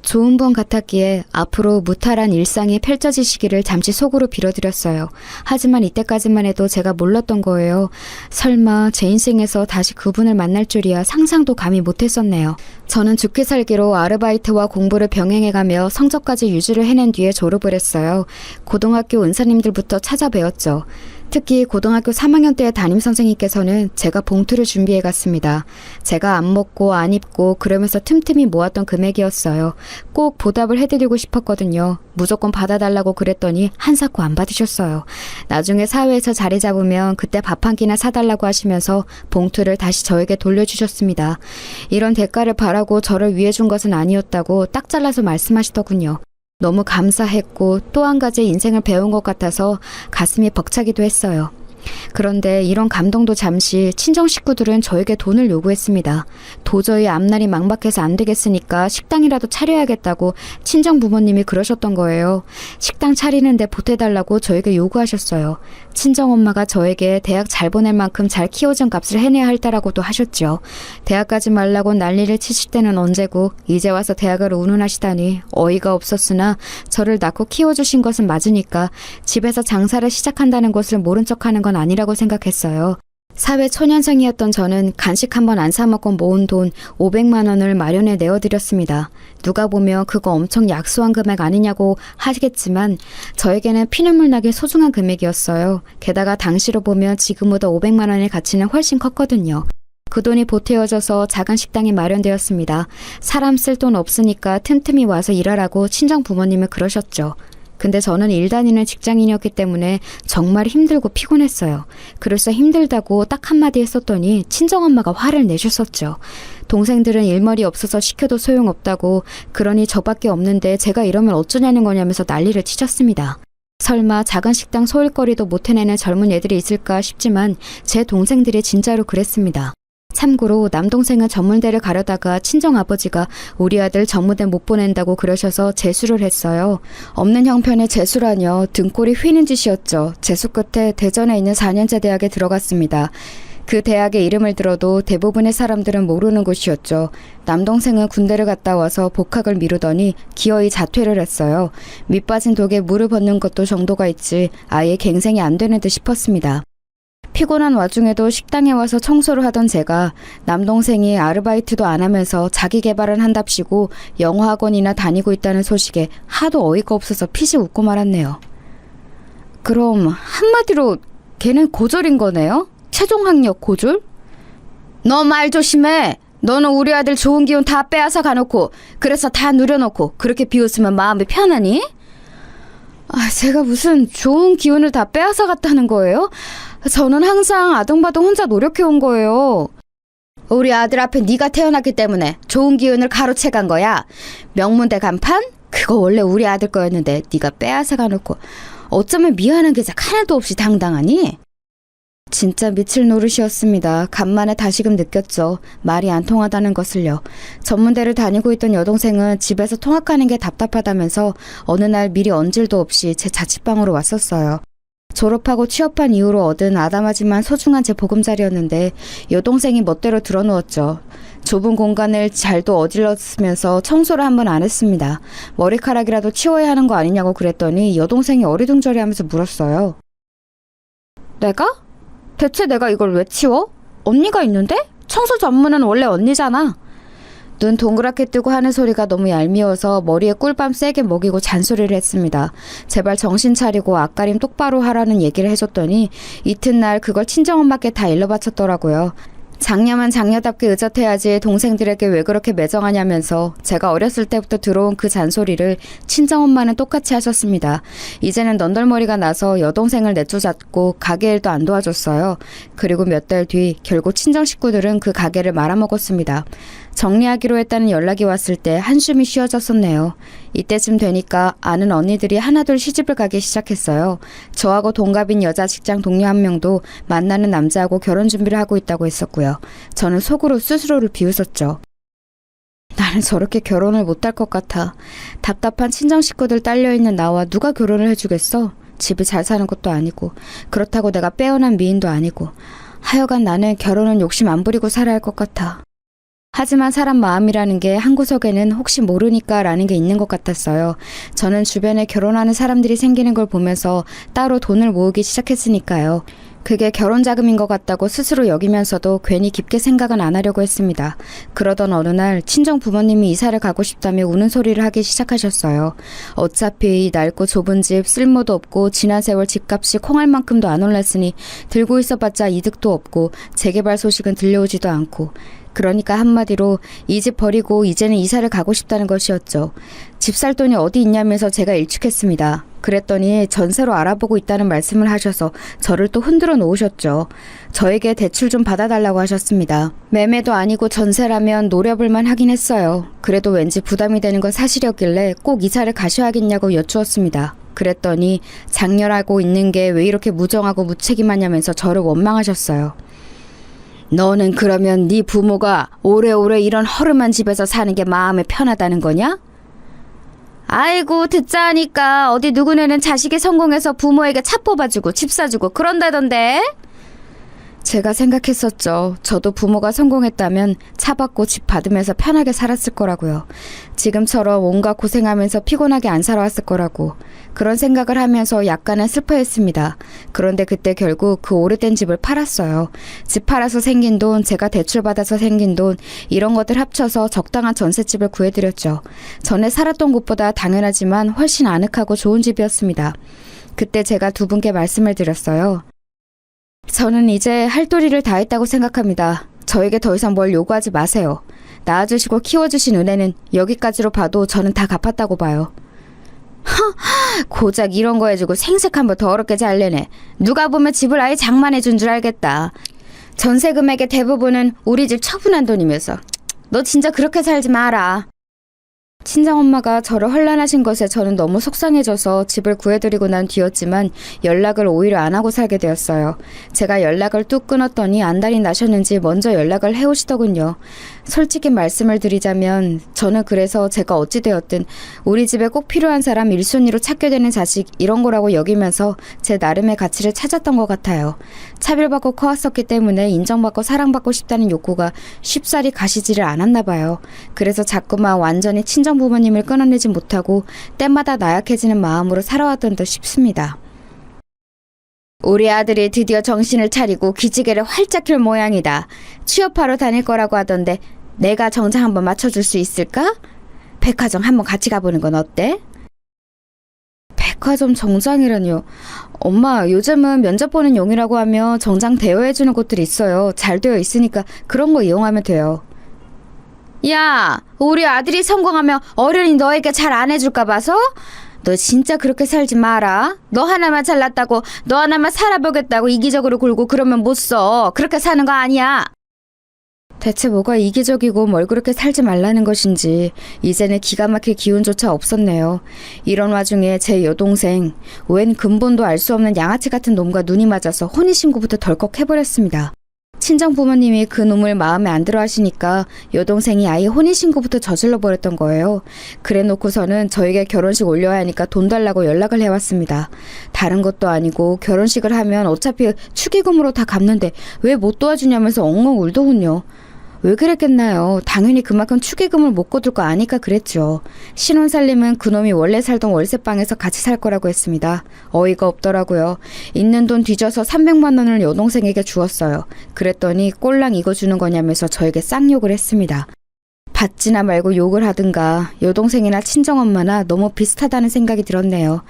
S2: 좋은 분 같았기에 앞으로 무탈한 일상이 펼쳐지시기를 잠시 속으로 빌어드렸어요. 하지만 이때까지만 해도 제가 몰랐던 거예요. 설마 제 인생에서 다시 그분을 만날 줄이야 상상도 감히 못했었네요. 저는 죽기 살기로 아르바이트와 공부를 병행해가며 성적까지 유지를 해낸 뒤에 졸업을 했어요. 고등학교 은사님들부터 찾아뵈었죠. 특히 고등학교 3학년 때의 담임선생님께서는 제가 봉투를 준비해 갔습니다. 제가 안 먹고 안 입고 그러면서 틈틈이 모았던 금액이었어요. 꼭 보답을 해드리고 싶었거든요. 무조건 받아달라고 그랬더니 한사코 안 받으셨어요. 나중에 사회에서 자리 잡으면 그때 밥 한 끼나 사달라고 하시면서 봉투를 다시 저에게 돌려주셨습니다. 이런 대가를 바라고 저를 위해준 것은 아니었다고 딱 잘라서 말씀하시더군요. 너무 감사했고 또 한 가지 인생을 배운 것 같아서 가슴이 벅차기도 했어요. 그런데 이런 감동도 잠시 친정 식구들은 저에게 돈을 요구했습니다. 도저히 앞날이 막막해서 안 되겠으니까 식당이라도 차려야겠다고 친정 부모님이 그러셨던 거예요. 식당 차리는데 보태달라고 저에게 요구하셨어요. 친정 엄마가 저에게 대학 잘 보낼 만큼 잘 키워준 값을 해내야 할 때라고도 하셨죠. 대학 가지 말라고 난리를 치실 때는 언제고 이제 와서 대학을 운운하시다니 어이가 없었으나 저를 낳고 키워주신 것은 맞으니까 집에서 장사를 시작한다는 것을 모른 척하는 건 아니라고 생각했어요. 사회 초년생이었던 저는 간식 한 번 안 사먹고 모은 돈 500만 원을 마련해 내어드렸습니다. 누가 보면 그거 엄청 약소한 금액 아니냐고 하시겠지만 저에게는 피눈물 나게 소중한 금액이었어요. 게다가 당시로 보면 지금보다 500만 원의 가치는 훨씬 컸거든요. 그 돈이 보태어져서 작은 식당이 마련되었습니다. 사람 쓸 돈 없으니까 틈틈이 와서 일하라고 친정 부모님은 그러셨죠. 근데 저는 일 다니는 직장인이었기 때문에 정말 힘들고 피곤했어요. 그래서 힘들다고 딱 한마디 했었더니 친정엄마가 화를 내셨었죠. 동생들은 일머리 없어서 시켜도 소용없다고 그러니 저밖에 없는데 제가 이러면 어쩌냐는 거냐면서 난리를 치셨습니다. 설마 작은 식당 소일거리도 못 해내는 젊은 애들이 있을까 싶지만 제 동생들이 진짜로 그랬습니다. 참고로 남동생은 전문대를 가려다가 친정아버지가 우리 아들 전문대 못 보낸다고 그러셔서 재수를 했어요. 없는 형편에 재수라뇨. 등골이 휘는 짓이었죠. 재수 끝에 대전에 있는 4년제 대학에 들어갔습니다. 그 대학의 이름을 들어도 대부분의 사람들은 모르는 곳이었죠. 남동생은 군대를 갔다 와서 복학을 미루더니 기어이 자퇴를 했어요. 밑빠진 독에 물을 붓는 것도 정도가 있지 아예 갱생이 안 되는 듯 싶었습니다. 피곤한 와중에도 식당에 와서 청소를 하던 제가 남동생이 아르바이트도 안 하면서 자기 개발을 한답시고 영어학원이나 다니고 있다는 소식에 하도 어이가 없어서 피식 웃고 말았네요. 그럼 한마디로 걔는 고졸인 거네요? 최종학력 고졸? 너 말 조심해. 너는 우리 아들 좋은 기운 다 빼앗아 가놓고 그래서 다 누려놓고 그렇게 비웃으면 마음이 편하니? 제가 무슨 좋은 기운을 다 빼앗아 갔다는 거예요? 저는 항상 아등바등 혼자 노력해온 거예요. 우리 아들 앞에 네가 태어났기 때문에 좋은 기운을 가로채 간 거야. 명문대 간판? 그거 원래 우리 아들 거였는데 네가 빼앗아 가놓고 어쩌면 미안한 게 하나도 없이 당당하니? 진짜 미칠 노릇이었습니다. 간만에 다시금 느꼈죠. 말이 안 통하다는 것을요. 전문대를 다니고 있던 여동생은 집에서 통학하는 게 답답하다면서 어느 날 미리 얹을도 없이 제 자취방으로 왔었어요. 졸업하고 취업한 이후로 얻은 아담하지만 소중한 제 보금자리였는데 여동생이 멋대로 들어누웠죠. 좁은 공간을 잘도 어질렀으면서 청소를 한 번 안 했습니다. 머리카락이라도 치워야 하는 거 아니냐고 그랬더니 여동생이 어리둥절해하면서 물었어요. 내가? 대체 내가 이걸 왜 치워? 언니가 있는데? 청소 전문은 원래 언니잖아. 눈 동그랗게 뜨고 하는 소리가 너무 얄미워서 머리에 꿀밤 세게 먹이고 잔소리를 했습니다. 제발 정신 차리고 앞가림 똑바로 하라는 얘기를 해줬더니 이튿날 그걸 친정엄마께 다 일러바쳤더라고요. 장녀만 장녀답게 의젓해야지 동생들에게 왜 그렇게 매정하냐면서 제가 어렸을 때부터 들어온 그 잔소리를 친정엄마는 똑같이 하셨습니다. 이제는 넌덜머리가 나서 여동생을 내쫓았고 가게 일도 안 도와줬어요. 그리고 몇 달 뒤 결국 친정 식구들은 그 가게를 말아먹었습니다. 정리하기로 했다는 연락이 왔을 때 한숨이 쉬어졌었네요. 이때쯤 되니까 아는 언니들이 하나둘 시집을 가기 시작했어요. 저하고 동갑인 여자 직장 동료 한 명도 만나는 남자하고 결혼 준비를 하고 있다고 했었고요. 저는 속으로 스스로를 비웃었죠. 나는 저렇게 결혼을 못할 것 같아. 답답한 친정 식구들 딸려있는 나와 누가 결혼을 해주겠어? 집이 잘 사는 것도 아니고 그렇다고 내가 빼어난 미인도 아니고 하여간 나는 결혼은 욕심 안 부리고 살아야 할 것 같아. 하지만 사람 마음이라는 게 한 구석에는 혹시 모르니까 라는 게 있는 것 같았어요. 저는 주변에 결혼하는 사람들이 생기는 걸 보면서 따로 돈을 모으기 시작했으니까요. 그게 결혼 자금인 것 같다고 스스로 여기면서도 괜히 깊게 생각은 안 하려고 했습니다. 그러던 어느 날 친정 부모님이 이사를 가고 싶다며 우는 소리를 하기 시작하셨어요. 어차피 이 낡고 좁은 집 쓸모도 없고 지난 세월 집값이 콩알만큼도 안 올랐으니 들고 있어봤자 이득도 없고 재개발 소식은 들려오지도 않고 그러니까 한마디로 이 집 버리고 이제는 이사를 가고 싶다는 것이었죠. 집 살 돈이 어디 있냐면서 제가 일축했습니다. 그랬더니 전세로 알아보고 있다는 말씀을 하셔서 저를 또 흔들어 놓으셨죠. 저에게 대출 좀 받아달라고 하셨습니다. 매매도 아니고 전세라면 노려볼만 하긴 했어요. 그래도 왠지 부담이 되는 건 사실이었길래 꼭 이사를 가셔야겠냐고 여쭈었습니다. 그랬더니 장렬하고 있는 게 왜 이렇게 무정하고 무책임하냐면서 저를 원망하셨어요. 너는 그러면 네 부모가 오래오래 이런 허름한 집에서 사는 게 마음에 편하다는 거냐? 아이고 듣자 하니까 어디 누구네는 자식이 성공해서 부모에게 차 뽑아주고 집 사주고 그런다던데? 제가 생각했었죠. 저도 부모가 성공했다면 차 받고 집 받으면서 편하게 살았을 거라고요. 지금처럼 온갖 고생하면서 피곤하게 안 살아왔을 거라고. 그런 생각을 하면서 약간은 슬퍼했습니다. 그런데 그때 결국 그 오래된 집을 팔았어요. 집 팔아서 생긴 돈, 제가 대출받아서 생긴 돈, 이런 것들 합쳐서 적당한 전셋집을 구해드렸죠. 전에 살았던 곳보다 당연하지만 훨씬 아늑하고 좋은 집이었습니다. 그때 제가 두 분께 말씀을 드렸어요. 저는 이제 할 도리를 다 했다고 생각합니다. 저에게 더 이상 뭘 요구하지 마세요. 낳아주시고 키워주신 은혜는 여기까지로 봐도 저는 다 갚았다고 봐요. 고작 이런 거 해주고 생색 한번 더럽게 잘 내네. 누가 보면 집을 아예 장만해준 줄 알겠다. 전세 금액의 대부분은 우리 집 처분한 돈이면서. 너 진짜 그렇게 살지 마라. 친정엄마가 저를 혼란하신 것에 저는 너무 속상해져서 집을 구해드리고 난 뒤였지만 연락을 오히려 안 하고 살게 되었어요. 제가 연락을 뚝 끊었더니 안달이 나셨는지 먼저 연락을 해오시더군요. 솔직히 말씀을 드리자면 저는 그래서 제가 어찌되었든 우리 집에 꼭 필요한 사람 1순위로 찾게 되는 자식 이런 거라고 여기면서 제 나름의 가치를 찾았던 것 같아요. 차별받고 커왔었기 때문에 인정받고 사랑받고 싶다는 욕구가 쉽사리 가시지를 않았나 봐요. 그래서 자꾸만 완전히 친정 부모님을 끊어내지 못하고 때마다 나약해지는 마음으로 살아왔던 듯 싶습니다. 우리 아들이 드디어 정신을 차리고 기지개를 활짝 켤 모양이다. 취업하러 다닐 거라고 하던데 내가 정장 한번 맞춰줄 수 있을까? 백화점 한번 같이 가보는 건 어때? 백화점 정장이라뇨. 엄마, 요즘은 면접 보는 용이라고 하면 정장 대여해주는 곳들이 있어요. 잘 되어 있으니까 그런 거 이용하면 돼요. 야, 우리 아들이 성공하면 어른이 너에게 잘 안 해줄까 봐서? 너 진짜 그렇게 살지 마라. 너 하나만 잘났다고, 너 하나만 살아보겠다고 이기적으로 굴고 그러면 못 써. 그렇게 사는 거 아니야. 대체 뭐가 이기적이고 뭘 그렇게 살지 말라는 것인지 이제는 기가 막힐 기운조차 없었네요. 이런 와중에 제 여동생, 웬 근본도 알 수 없는 양아치 같은 놈과 눈이 맞아서 혼인신고부터 덜컥 해버렸습니다. 친정 부모님이 그 놈을 마음에 안 들어 하시니까 여동생이 아예 혼인신고부터 저질러 버렸던 거예요. 그래 놓고서는 저에게 결혼식 올려야 하니까 돈 달라고 연락을 해왔습니다. 다른 것도 아니고 결혼식을 하면 어차피 축의금으로 다 갚는데 왜 못 도와주냐면서 엉엉 울더군요. 왜 그랬겠나요? 당연히 그만큼 축의금을 못 거둘 거 아니까 그랬죠. 신혼살림은 그놈이 원래 살던 월세방에서 같이 살 거라고 했습니다. 어이가 없더라고요. 있는 돈 뒤져서 300만 원을 여동생에게 주었어요. 그랬더니 꼴랑 이거 주는 거냐면서 저에게 쌍욕을 했습니다. 받지나 말고 욕을 하든가 여동생이나 친정엄마나 너무 비슷하다는 생각이 들었네요.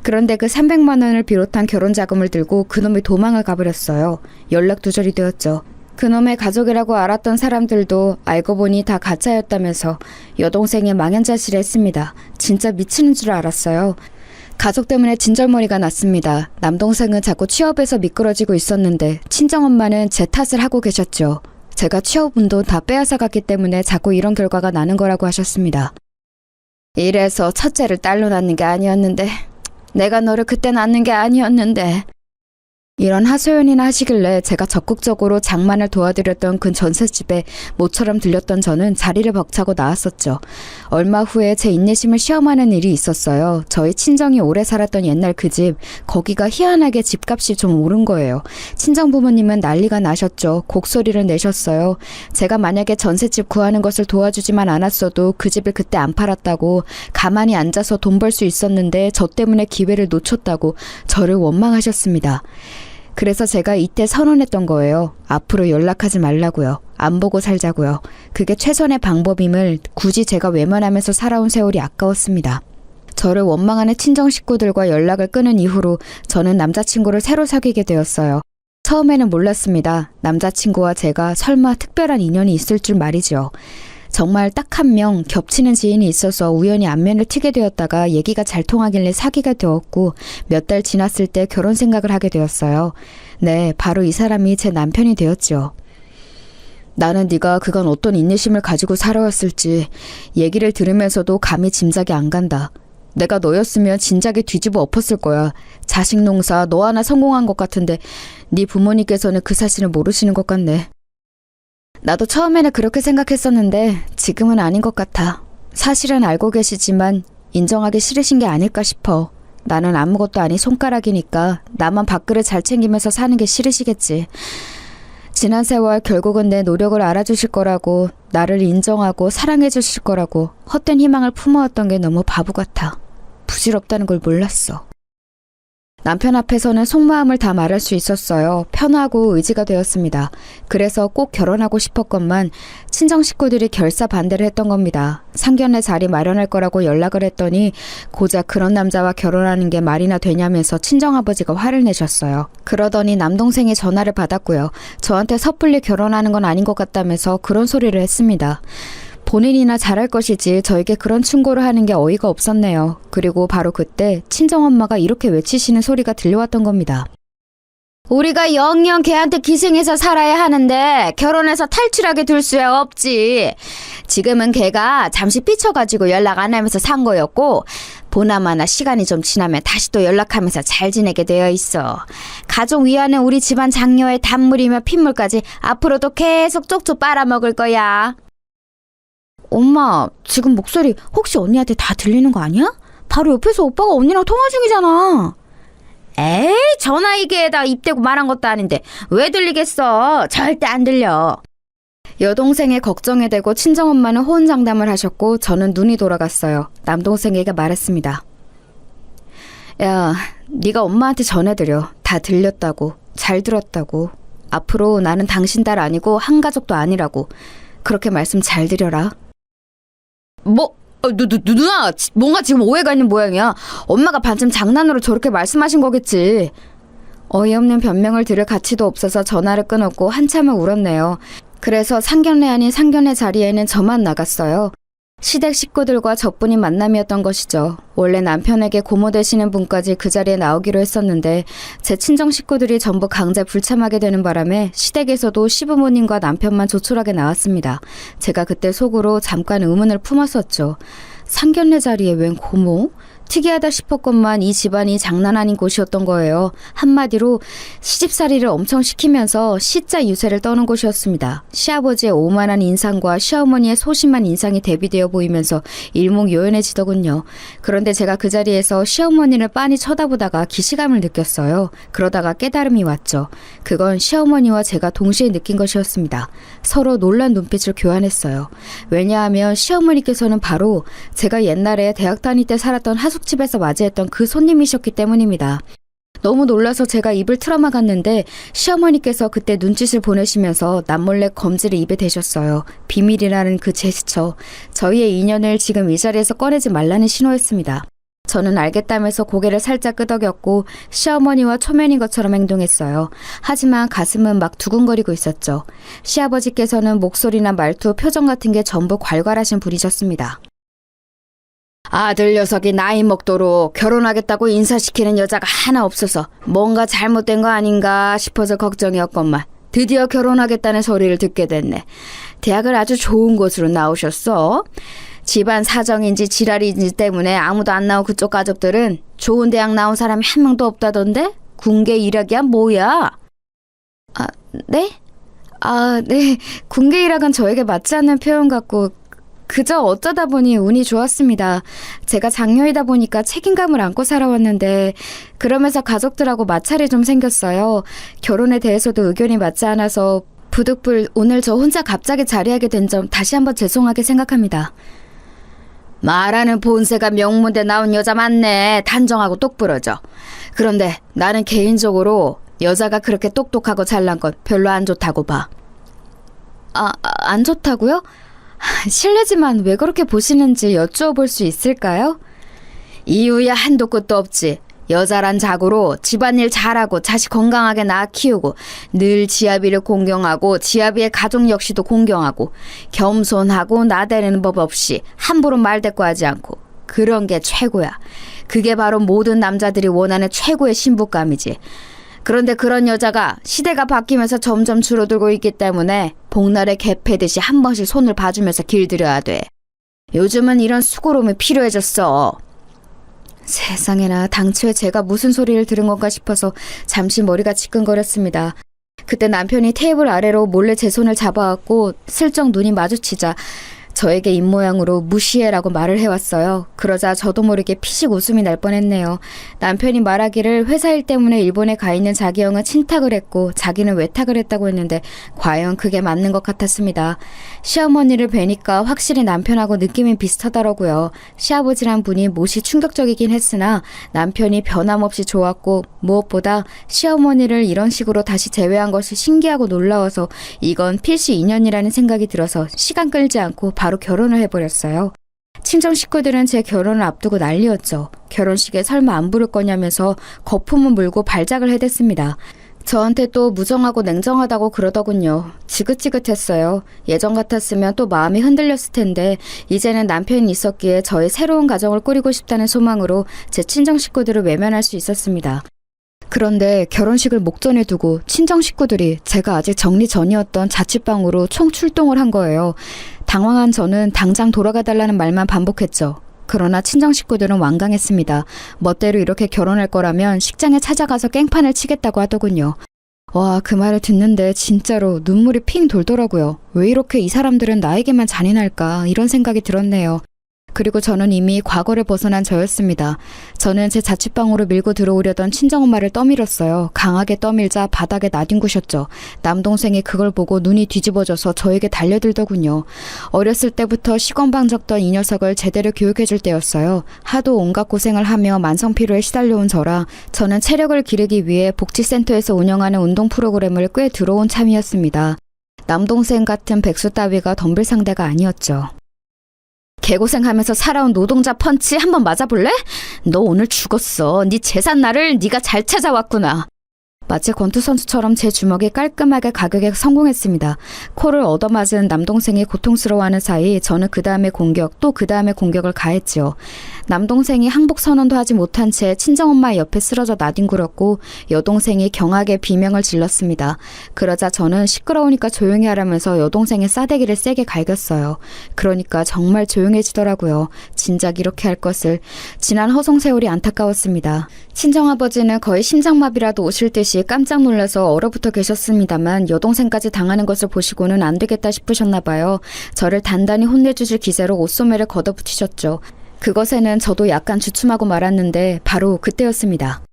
S2: 그런데 그 300만 원을 비롯한 결혼자금을 들고 그놈이 도망을 가버렸어요. 연락두절이 되었죠. 그놈의 가족이라고 알았던 사람들도 알고 보니 다 가짜였다면서 여동생이 망연자실했습니다. 진짜 미치는 줄 알았어요. 가족 때문에 진절머리가 났습니다. 남동생은 자꾸 취업에서 미끄러지고 있었는데 친정엄마는 제 탓을 하고 계셨죠. 제가 취업운도 다 빼앗아갔기 때문에 자꾸 이런 결과가 나는 거라고 하셨습니다. 이래서 첫째를 딸로 낳는 게 아니었는데 내가 너를 그때 낳는 게 아니었는데 이런 하소연이나 하시길래 제가 적극적으로 장만을 도와드렸던 그 전셋집에 모처럼 들렸던 저는 자리를 벅차고 나왔었죠. 얼마 후에 제 인내심을 시험하는 일이 있었어요. 저희 친정이 오래 살았던 옛날 그 집, 거기가 희한하게 집값이 좀 오른 거예요. 친정 부모님은 난리가 나셨죠. 곡소리를 내셨어요. 제가 만약에 전셋집 구하는 것을 도와주지만 않았어도 그 집을 그때 안 팔았다고, 가만히 앉아서 돈 벌 수 있었는데 저 때문에 기회를 놓쳤다고 저를 원망하셨습니다. 그래서 제가 이때 선언했던 거예요. 앞으로 연락하지 말라고요. 안 보고 살자고요. 그게 최선의 방법임을 굳이 제가 외면하면서 살아온 세월이 아까웠습니다. 저를 원망하는 친정 식구들과 연락을 끊은 이후로 저는 남자친구를 새로 사귀게 되었어요. 처음에는 몰랐습니다. 남자친구와 제가 설마 특별한 인연이 있을 줄 말이죠. 정말 딱 한 명 겹치는 지인이 있어서 우연히 안면을 트게 되었다가 얘기가 잘 통하길래 사귀게 되었고 몇 달 지났을 때 결혼 생각을 하게 되었어요. 네, 바로 이 사람이 제 남편이 되었죠. 나는 네가 그간 어떤 인내심을 가지고 살아왔을지 얘기를 들으면서도 감히 짐작이 안 간다. 내가 너였으면 진작에 뒤집어 엎었을 거야. 자식 농사 너 하나 성공한 것 같은데 네 부모님께서는 그 사실을 모르시는 것 같네. 나도 처음에는 그렇게 생각했었는데 지금은 아닌 것 같아. 사실은 알고 계시지만 인정하기 싫으신 게 아닐까 싶어. 나는 아무것도 아닌 손가락이니까 나만 밥그릇 잘 챙기면서 사는 게 싫으시겠지. 지난 세월 결국은 내 노력을 알아주실 거라고, 나를 인정하고 사랑해 주실 거라고 헛된 희망을 품어왔던 게 너무 바보 같아. 부질없다는 걸 몰랐어. 남편 앞에서는 속마음을 다 말할 수 있었어요. 편하고 의지가 되었습니다. 그래서 꼭 결혼하고 싶었건만 친정 식구들이 결사 반대를 했던 겁니다. 상견례 자리 마련할 거라고 연락을 했더니 고작 그런 남자와 결혼하는 게 말이나 되냐면서 친정아버지가 화를 내셨어요. 그러더니 남동생이 전화를 받았고요. 저한테 섣불리 결혼하는 건 아닌 것 같다면서 그런 소리를 했습니다. 본인이나 잘할 것이지 저에게 그런 충고를 하는 게 어이가 없었네요. 그리고 바로 그때 친정엄마가 이렇게 외치시는 소리가 들려왔던 겁니다. 우리가 영영 걔한테 기생해서 살아야 하는데 결혼해서 탈출하게 둘 수야 없지. 지금은 걔가 잠시 삐쳐가지고 연락 안 하면서 산 거였고 보나마나 시간이 좀 지나면 다시 또 연락하면서 잘 지내게 되어 있어. 가족 위하는 우리 집안 장녀의 단물이며 핏물까지 앞으로도 계속 쪽쪽 빨아먹을 거야. 엄마, 지금 목소리 혹시 언니한테 다 들리는 거 아니야? 바로 옆에서 오빠가 언니랑 통화 중이잖아. 에이, 전화기계에다 입 대고 말한 것도 아닌데 왜 들리겠어? 절대 안 들려. 여동생의 걱정에 대고 친정엄마는 호언장담을 하셨고 저는 눈이 돌아갔어요. 남동생에게 말했습니다. 야, 네가 엄마한테 전해드려. 다 들렸다고. 잘 들었다고. 앞으로 나는 당신 딸 아니고 한 가족도 아니라고. 그렇게 말씀 잘 드려라. 누나, 뭔가 지금 오해가 있는 모양이야. 엄마가 반쯤 장난으로 저렇게 말씀하신 거겠지. 어이없는 변명을 들을 가치도 없어서 전화를 끊었고 한참을 울었네요. 그래서 상견례 아닌 상견례 자리에는 저만 나갔어요. 시댁 식구들과 저뿐인 만남이었던 것이죠. 원래 남편에게 고모 되시는 분까지 그 자리에 나오기로 했었는데 제 친정 식구들이 전부 강제 불참하게 되는 바람에 시댁에서도 시부모님과 남편만 조촐하게 나왔습니다. 제가 그때 속으로 잠깐 의문을 품었었죠. 상견례 자리에 웬 고모? 특이하다 싶었건만 이 집안이 장난 아닌 곳이었던 거예요. 한마디로 시집살이를 엄청 시키면서 시자 유세를 떠는 곳이었습니다. 시아버지의 오만한 인상과 시어머니의 소심한 인상이 대비되어 보이면서 일목요연해지더군요. 그런데 제가 그 자리에서 시어머니를 빤히 쳐다보다가 기시감을 느꼈어요. 그러다가 깨달음이 왔죠. 그건 시어머니와 제가 동시에 느낀 것이었습니다. 서로 놀란 눈빛을 교환했어요. 왜냐하면 시어머니께서는 바로 제가 옛날에 대학 다닐 때 살았던 하숙집에서 맞이했던 그 손님이셨기 때문입니다. 너무 놀라서 제가 입을 틀어막았는데 시어머니께서 그때 눈짓을 보내시면서 남몰래 검지를 입에 대셨어요. 비밀이라는 그 제스처, 저희의 인연을 지금 이 자리에서 꺼내지 말라는 신호였습니다. 저는 알겠다면서 고개를 살짝 끄덕였고 시어머니와 초면인 것처럼 행동했어요. 하지만 가슴은 막 두근거리고 있었죠. 시아버지께서는 목소리나 말투, 표정 같은 게 전부 괄괄하신 분이셨습니다. 아들 녀석이 나이 먹도록 결혼하겠다고 인사시키는 여자가 하나 없어서 뭔가 잘못된 거 아닌가 싶어서 걱정이었건만 드디어 결혼하겠다는 소리를 듣게 됐네. 대학을 아주 좋은 곳으로 나오셨어. 집안 사정인지 지랄인지 때문에 아무도 안 나온 그쪽 가족들은 좋은 대학 나온 사람이 한 명도 없다던데? 군계 일학이야 뭐야? 네? 네. 군계 일학은 저에게 맞지 않는 표현 같고 그저 어쩌다 보니 운이 좋았습니다. 제가 장녀이다 보니까 책임감을 안고 살아왔는데 그러면서 가족들하고 마찰이 좀 생겼어요. 결혼에 대해서도 의견이 맞지 않아서 부득불 오늘 저 혼자 갑자기 자리하게 된 점 다시 한번 죄송하게 생각합니다. 말하는 본세가 명문대 나온 여자 맞네. 단정하고 똑부러져. 그런데 나는 개인적으로 여자가 그렇게 똑똑하고 잘난 건 별로 안 좋다고 봐. 안 좋다고요? 실례지만 왜 그렇게 보시는지 여쭈어볼 수 있을까요? 이유야 한도 끝도 없지. 여자란 자고로 집안일 잘하고 자식 건강하게 낳아 키우고 늘 지아비를 공경하고 지아비의 가족 역시도 공경하고 겸손하고 나대는 법 없이 함부로 말대꾸하지 않고 그런 게 최고야. 그게 바로 모든 남자들이 원하는 최고의 신부감이지. 그런데 그런 여자가 시대가 바뀌면서 점점 줄어들고 있기 때문에 복날에 개 패듯이 한 번씩 손을 봐주면서 길들여야 돼. 요즘은 이런 수고로움이 필요해졌어. 세상에나 당초에 제가 무슨 소리를 들은 건가 싶어서 잠시 머리가 지끈거렸습니다. 그때 남편이 테이블 아래로 몰래 제 손을 잡아왔고 슬쩍 눈이 마주치자 저에게 입모양으로 무시해라고 말을 해왔어요. 그러자 저도 모르게 피식 웃음이 날 뻔했네요. 남편이 말하기를 회사 일 때문에 일본에 가 있는 자기 형은 친탁을 했고 자기는 외탁을 했다고 했는데 과연 그게 맞는 것 같았습니다. 시어머니를 뵈니까 확실히 남편하고 느낌이 비슷하더라고요. 시아버지란 분이 몹시 충격적이긴 했으나 남편이 변함없이 좋았고 무엇보다 시어머니를 이런 식으로 다시 재회한 것이 신기하고 놀라워서 이건 필시 인연이라는 생각이 들어서 시간 끌지 않고 바로 결혼을 해버렸어요. 친정 식구들은 제 결혼을 앞두고 난리였죠. 결혼식에 설마 안 부를 거냐면서 거품을 물고 발작을 해댔습니다. 저한테 또 무정하고 냉정하다고 그러더군요. 지긋지긋했어요. 예전 같았으면 또 마음이 흔들렸을 텐데 이제는 남편이 있었기에 저의 새로운 가정을 꾸리고 싶다는 소망으로 제 친정 식구들을 외면할 수 있었습니다. 그런데 결혼식을 목전에 두고 친정 식구들이 제가 아직 정리 전이었던 자취방으로 총 출동을 한 거예요. 당황한 저는 당장 돌아가달라는 말만 반복했죠. 그러나 친정 식구들은 완강했습니다. 멋대로 이렇게 결혼할 거라면 식장에 찾아가서 깽판을 치겠다고 하더군요. 와, 그 말을 듣는데 진짜로 눈물이 핑 돌더라고요. 왜 이렇게 이 사람들은 나에게만 잔인할까 이런 생각이 들었네요. 그리고 저는 이미 과거를 벗어난 저였습니다. 저는 제 자취방으로 밀고 들어오려던 친정엄마를 떠밀었어요. 강하게 떠밀자 바닥에 나뒹구셨죠. 남동생이 그걸 보고 눈이 뒤집어져서 저에게 달려들더군요. 어렸을 때부터 시건방졌던 이 녀석을 제대로 교육해줄 때였어요. 하도 온갖 고생을 하며 만성피로에 시달려온 저라 저는 체력을 기르기 위해 복지센터에서 운영하는 운동 프로그램을 꽤 들어온 참이었습니다. 남동생 같은 백수 따위가 덤빌 상대가 아니었죠. 개고생하면서 살아온 노동자 펀치 한번 맞아볼래? 너 오늘 죽었어. 네 재산 날을 네가 잘 찾아왔구나. 마치 권투 선수처럼 제 주먹이 깔끔하게 가격에 성공했습니다. 코를 얻어맞은 남동생이 고통스러워하는 사이 저는 그 다음에 공격, 또 그 다음에 공격을 가했지요. 남동생이 항복 선언도 하지 못한 채 친정엄마 옆에 쓰러져 나뒹굴었고 여동생이 경하게 비명을 질렀습니다. 그러자 저는 시끄러우니까 조용히 하라면서 여동생의 싸대기를 세게 갈겼어요. 그러니까 정말 조용해지더라고요. 진작 이렇게 할 것을. 지난 허송세월이 안타까웠습니다. 친정아버지는 거의 심장마비라도 오실 듯이 깜짝 놀라서 얼어붙어 계셨습니다만 여동생까지 당하는 것을 보시고는 안 되겠다 싶으셨나 봐요. 저를 단단히 혼내주실 기세로 옷소매를 걷어붙이셨죠. 그것에는 저도 약간 주춤하고 말았는데 바로 그때였습니다.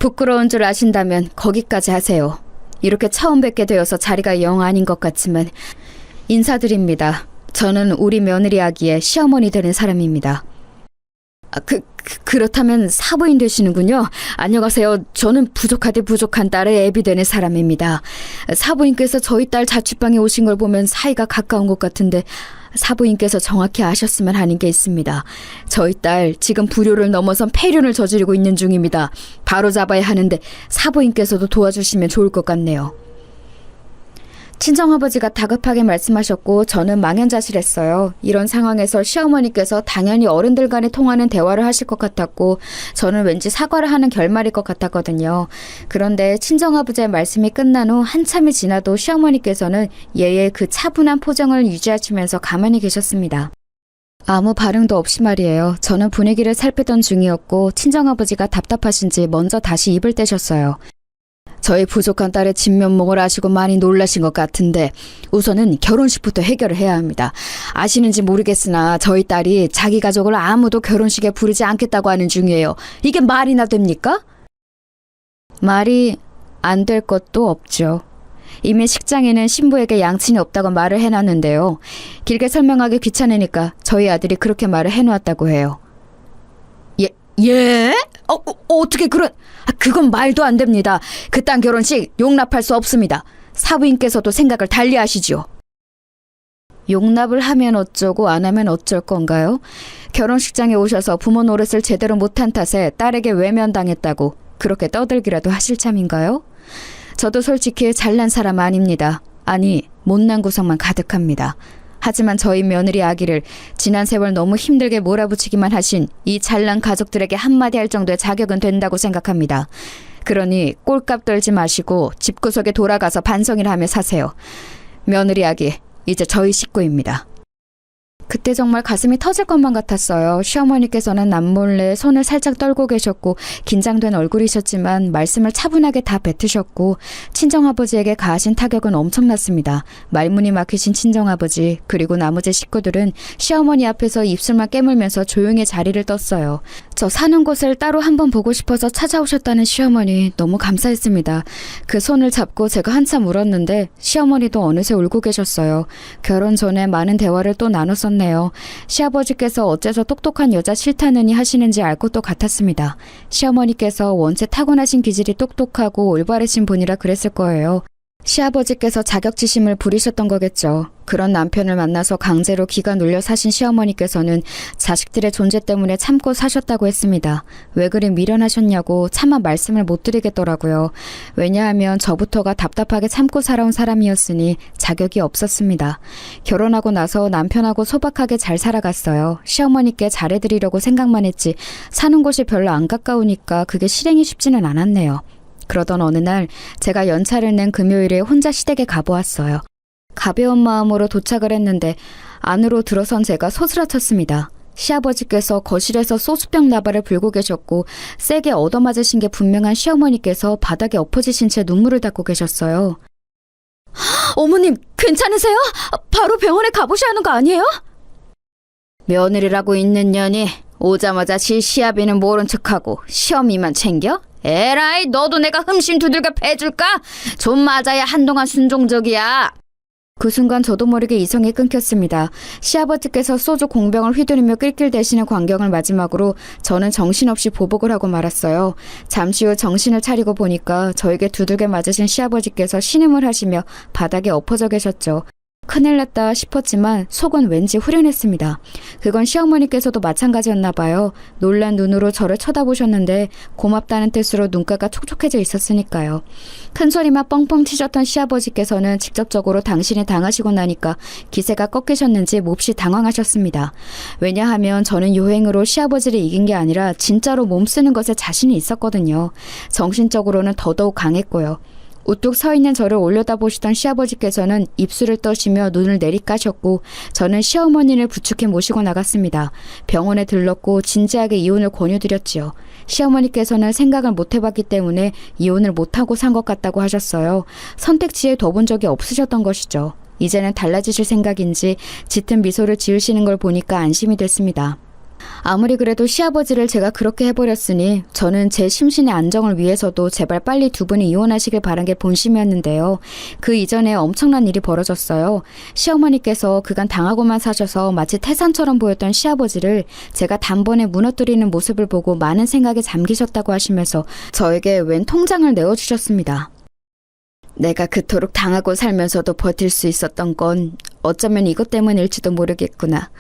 S2: 부끄러운 줄 아신다면 거기까지 하세요. 이렇게 처음 뵙게 되어서 자리가 영 아닌 것 같지만 인사드립니다. 저는 우리 며느리 아기의 시어머니 되는 사람입니다. 그렇다면 사부인 되시는군요. 안녕하세요. 저는 부족하되 부족한 딸의 애비 되는 사람입니다. 사부인께서 저희 딸 자취방에 오신 걸 보면 사이가 가까운 것 같은데 사부인께서 정확히 아셨으면 하는 게 있습니다. 저희 딸 지금 불효를 넘어선 폐륜을 저지르고 있는 중입니다. 바로 잡아야 하는데 사부인께서도 도와주시면 좋을 것 같네요. 친정아버지가 다급하게 말씀하셨고 저는 망연자실했어요. 이런 상황에서 시어머니께서 당연히 어른들 간에 통하는 대화를 하실 것 같았고 저는 왠지 사과를 하는 결말일 것 같았거든요. 그런데 친정아버지의 말씀이 끝난 후 한참이 지나도 시어머니께서는 예의 그 차분한 표정을 유지하시면서 가만히 계셨습니다. 아무 반응도 없이 말이에요. 저는 분위기를 살피던 중이었고 친정아버지가 답답하신지 먼저 다시 입을 떼셨어요. 저희 부족한 딸의 진면목을 아시고 많이 놀라신 것 같은데 우선은 결혼식부터 해결을 해야 합니다. 아시는지 모르겠으나 저희 딸이 자기 가족을 아무도 결혼식에 부르지 않겠다고 하는 중이에요. 이게 말이나 됩니까? 말이 안 될 것도 없죠. 이미 식장에는 신부에게 양친이 없다고 말을 해놨는데요. 길게 설명하기 귀찮으니까 저희 아들이 그렇게 말을 해놓았다고 해요. 예? 어떻게 그건 말도 안 됩니다. 그딴 결혼식 용납할 수 없습니다. 사부인께서도 생각을 달리 하시죠. 용납을 하면 어쩌고 안 하면 어쩔 건가요? 결혼식장에 오셔서 부모 노릇을 제대로 못한 탓에 딸에게 외면당했다고 그렇게 떠들기라도 하실 참인가요? 저도 솔직히 잘난 사람 아닙니다. 아니, 못난 구석만 가득합니다. 하지만 저희 며느리 아기를 지난 세월 너무 힘들게 몰아붙이기만 하신 이 잘난 가족들에게 한마디 할 정도의 자격은 된다고 생각합니다. 그러니 꼴값 떨지 마시고 집구석에 돌아가서 반성이나 하며 사세요. 며느리 아기, 이제 저희 식구입니다. 그때 정말 가슴이 터질 것만 같았어요. 시어머니께서는 남몰래 손을 살짝 떨고 계셨고 긴장된 얼굴이셨지만 말씀을 차분하게 다 뱉으셨고 친정아버지에게 가하신 타격은 엄청났습니다. 말문이 막히신 친정아버지 그리고 나머지 식구들은 시어머니 앞에서 입술만 깨물면서 조용히 자리를 떴어요. 저 사는 곳을 따로 한번 보고 싶어서 찾아오셨다는 시어머니 너무 감사했습니다. 그 손을 잡고 제가 한참 울었는데 시어머니도 어느새 울고 계셨어요. 결혼 전에 많은 대화를 또 나눴었네요. 시아버지께서 어째서 똑똑한 여자 싫다느니 하시는지 알 것도 같았습니다. 시어머니께서 원체 타고나신 기질이 똑똑하고 올바르신 분이라 그랬을 거예요. 시아버지께서 자격지심을 부리셨던 거겠죠. 그런 남편을 만나서 강제로 기가 눌려 사신 시어머니께서는 자식들의 존재 때문에 참고 사셨다고 했습니다. 왜 그리 미련하셨냐고 차마 말씀을 못 드리겠더라고요. 왜냐하면 저부터가 답답하게 참고 살아온 사람이었으니 자격이 없었습니다. 결혼하고 나서 남편하고 소박하게 잘 살아갔어요. 시어머니께 잘해드리려고 생각만 했지 사는 곳이 별로 안 가까우니까 그게 실행이 쉽지는 않았네요. 그러던 어느 날 제가 연차를 낸 금요일에 혼자 시댁에 가보았어요. 가벼운 마음으로 도착을 했는데 안으로 들어선 제가 소스라쳤습니다. 시아버지께서 거실에서 소주병 나발을 불고 계셨고 세게 얻어맞으신 게 분명한 시어머니께서 바닥에 엎어지신 채 눈물을 닦고 계셨어요. 어머님 괜찮으세요? 바로 병원에 가보셔야 하는 거 아니에요? 며느리라고 있는 년이 오자마자 지 시아비는 모른 척하고 시어미만 챙겨? 에라이 너도 내가 흠씬 두들겨 패줄까? 좀 맞아야 한동안 순종적이야. 그 순간 저도 모르게 이성이 끊겼습니다. 시아버지께서 소주 공병을 휘두르며 낄낄대시는 광경을 마지막으로 저는 정신없이 보복을 하고 말았어요. 잠시 후 정신을 차리고 보니까 저에게 두들겨 맞으신 시아버지께서 신음을 하시며 바닥에 엎어져 계셨죠. 큰일 났다 싶었지만 속은 왠지 후련했습니다. 그건 시어머니께서도 마찬가지였나 봐요. 놀란 눈으로 저를 쳐다보셨는데 고맙다는 뜻으로 눈가가 촉촉해져 있었으니까요. 큰 소리만 뻥뻥 치셨던 시아버지께서는 직접적으로 당신이 당하시고 나니까 기세가 꺾이셨는지 몹시 당황하셨습니다. 왜냐하면 저는 요행으로 시아버지를 이긴 게 아니라 진짜로 몸쓰는 것에 자신이 있었거든요. 정신적으로는 더더욱 강했고요. 우뚝 서 있는 저를 올려다보시던 시아버지께서는 입술을 떠시며 눈을 내리까셨고 저는 시어머니를 부축해 모시고 나갔습니다. 병원에 들렀고 진지하게 이혼을 권유드렸지요. 시어머니께서는 생각을 못 해봤기 때문에 이혼을 못하고 산 것 같다고 하셨어요. 선택지에 둬본 적이 없으셨던 것이죠. 이제는 달라지실 생각인지 짙은 미소를 지으시는 걸 보니까 안심이 됐습니다. 아무리 그래도 시아버지를 제가 그렇게 해버렸으니 저는 제 심신의 안정을 위해서도 제발 빨리 두 분이 이혼하시길 바란 게 본심이었는데요. 그 이전에 엄청난 일이 벌어졌어요. 시어머니께서 그간 당하고만 사셔서 마치 태산처럼 보였던 시아버지를 제가 단번에 무너뜨리는 모습을 보고 많은 생각에 잠기셨다고 하시면서 저에게 웬 통장을 내어주셨습니다. 내가 그토록 당하고 살면서도 버틸 수 있었던 건 어쩌면 이것 때문일지도 모르겠구나.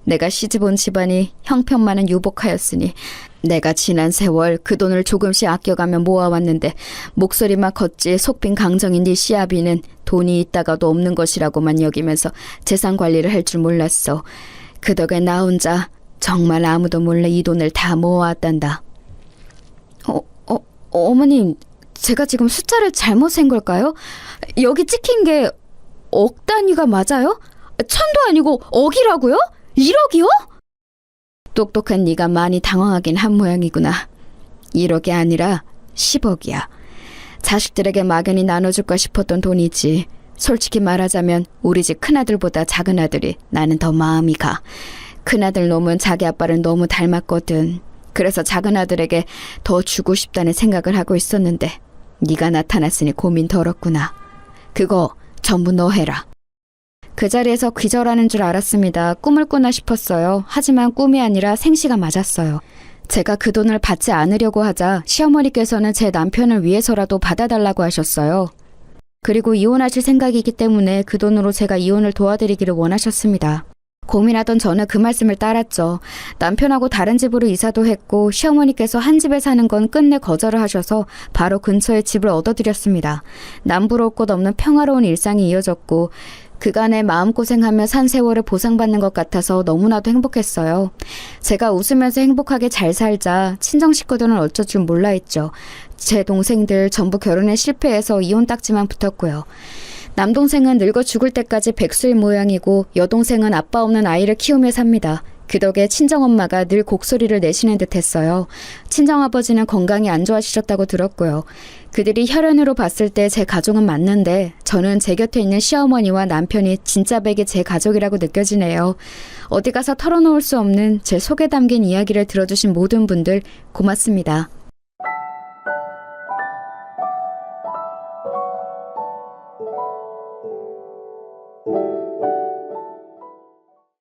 S2: 내가 시집온 집안이 형편만은 유복하였으니 내가 지난 세월 그 돈을 조금씩 아껴가며 모아왔는데 목소리만 컸지 속빈 강정인 네 시아비는 돈이 있다가도 없는 것이라고만 여기면서 재산 관리를 할 줄 몰랐어. 그 덕에 나 혼자 정말 아무도 몰래 이 돈을 다 모아왔단다. 어머님, 제가 지금 숫자를 잘못 센 걸까요? 여기 찍힌 게 억 단위가 맞아요? 천도 아니고 억이라고요? 1억이요? 똑똑한 네가 많이 당황하긴 한 모양이구나. 1억이 아니라 10억이야. 자식들에게 막연히 나눠줄까 싶었던 돈이지. 솔직히 말하자면 우리 집 큰아들보다 작은 아들이 나는 더 마음이 가. 큰아들 놈은 자기 아빠를 너무 닮았거든. 그래서 작은 아들에게 더 주고 싶다는 생각을 하고 있었는데 네가 나타났으니 고민 덜었구나. 그거 전부 너 해라. 그 자리에서 기절하는 줄 알았습니다. 꿈을 꾸나 싶었어요. 하지만 꿈이 아니라 생시가 맞았어요. 제가 그 돈을 받지 않으려고 하자 시어머니께서는 제 남편을 위해서라도 받아달라고 하셨어요. 그리고 이혼하실 생각이기 때문에 그 돈으로 제가 이혼을 도와드리기를 원하셨습니다. 고민하던 저는 그 말씀을 따랐죠. 남편하고 다른 집으로 이사도 했고 시어머니께서 한 집에 사는 건 끝내 거절을 하셔서 바로 근처에 집을 얻어드렸습니다. 남부러울 곳 없는 평화로운 일상이 이어졌고 그간의 마음고생하며 산 세월을 보상받는 것 같아서 너무나도 행복했어요. 제가 웃으면서 행복하게 잘 살자 친정 식구들은 어쩔 줄 몰라 했죠. 제 동생들 전부 결혼에 실패해서 이혼 딱지만 붙었고요. 남동생은 늙어 죽을 때까지 백수인 모양이고 여동생은 아빠 없는 아이를 키우며 삽니다. 그 덕에 친정엄마가 늘 곡소리를 내시는 듯 했어요. 친정아버지는 건강이 안 좋아지셨다고 들었고요. 그들이 혈연으로 봤을 때 제 가족은 맞는데 저는 제 곁에 있는 시어머니와 남편이 진짜 백이 제 가족이라고 느껴지네요. 어디 가서 털어놓을 수 없는 제 속에 담긴 이야기를 들어주신 모든 분들 고맙습니다.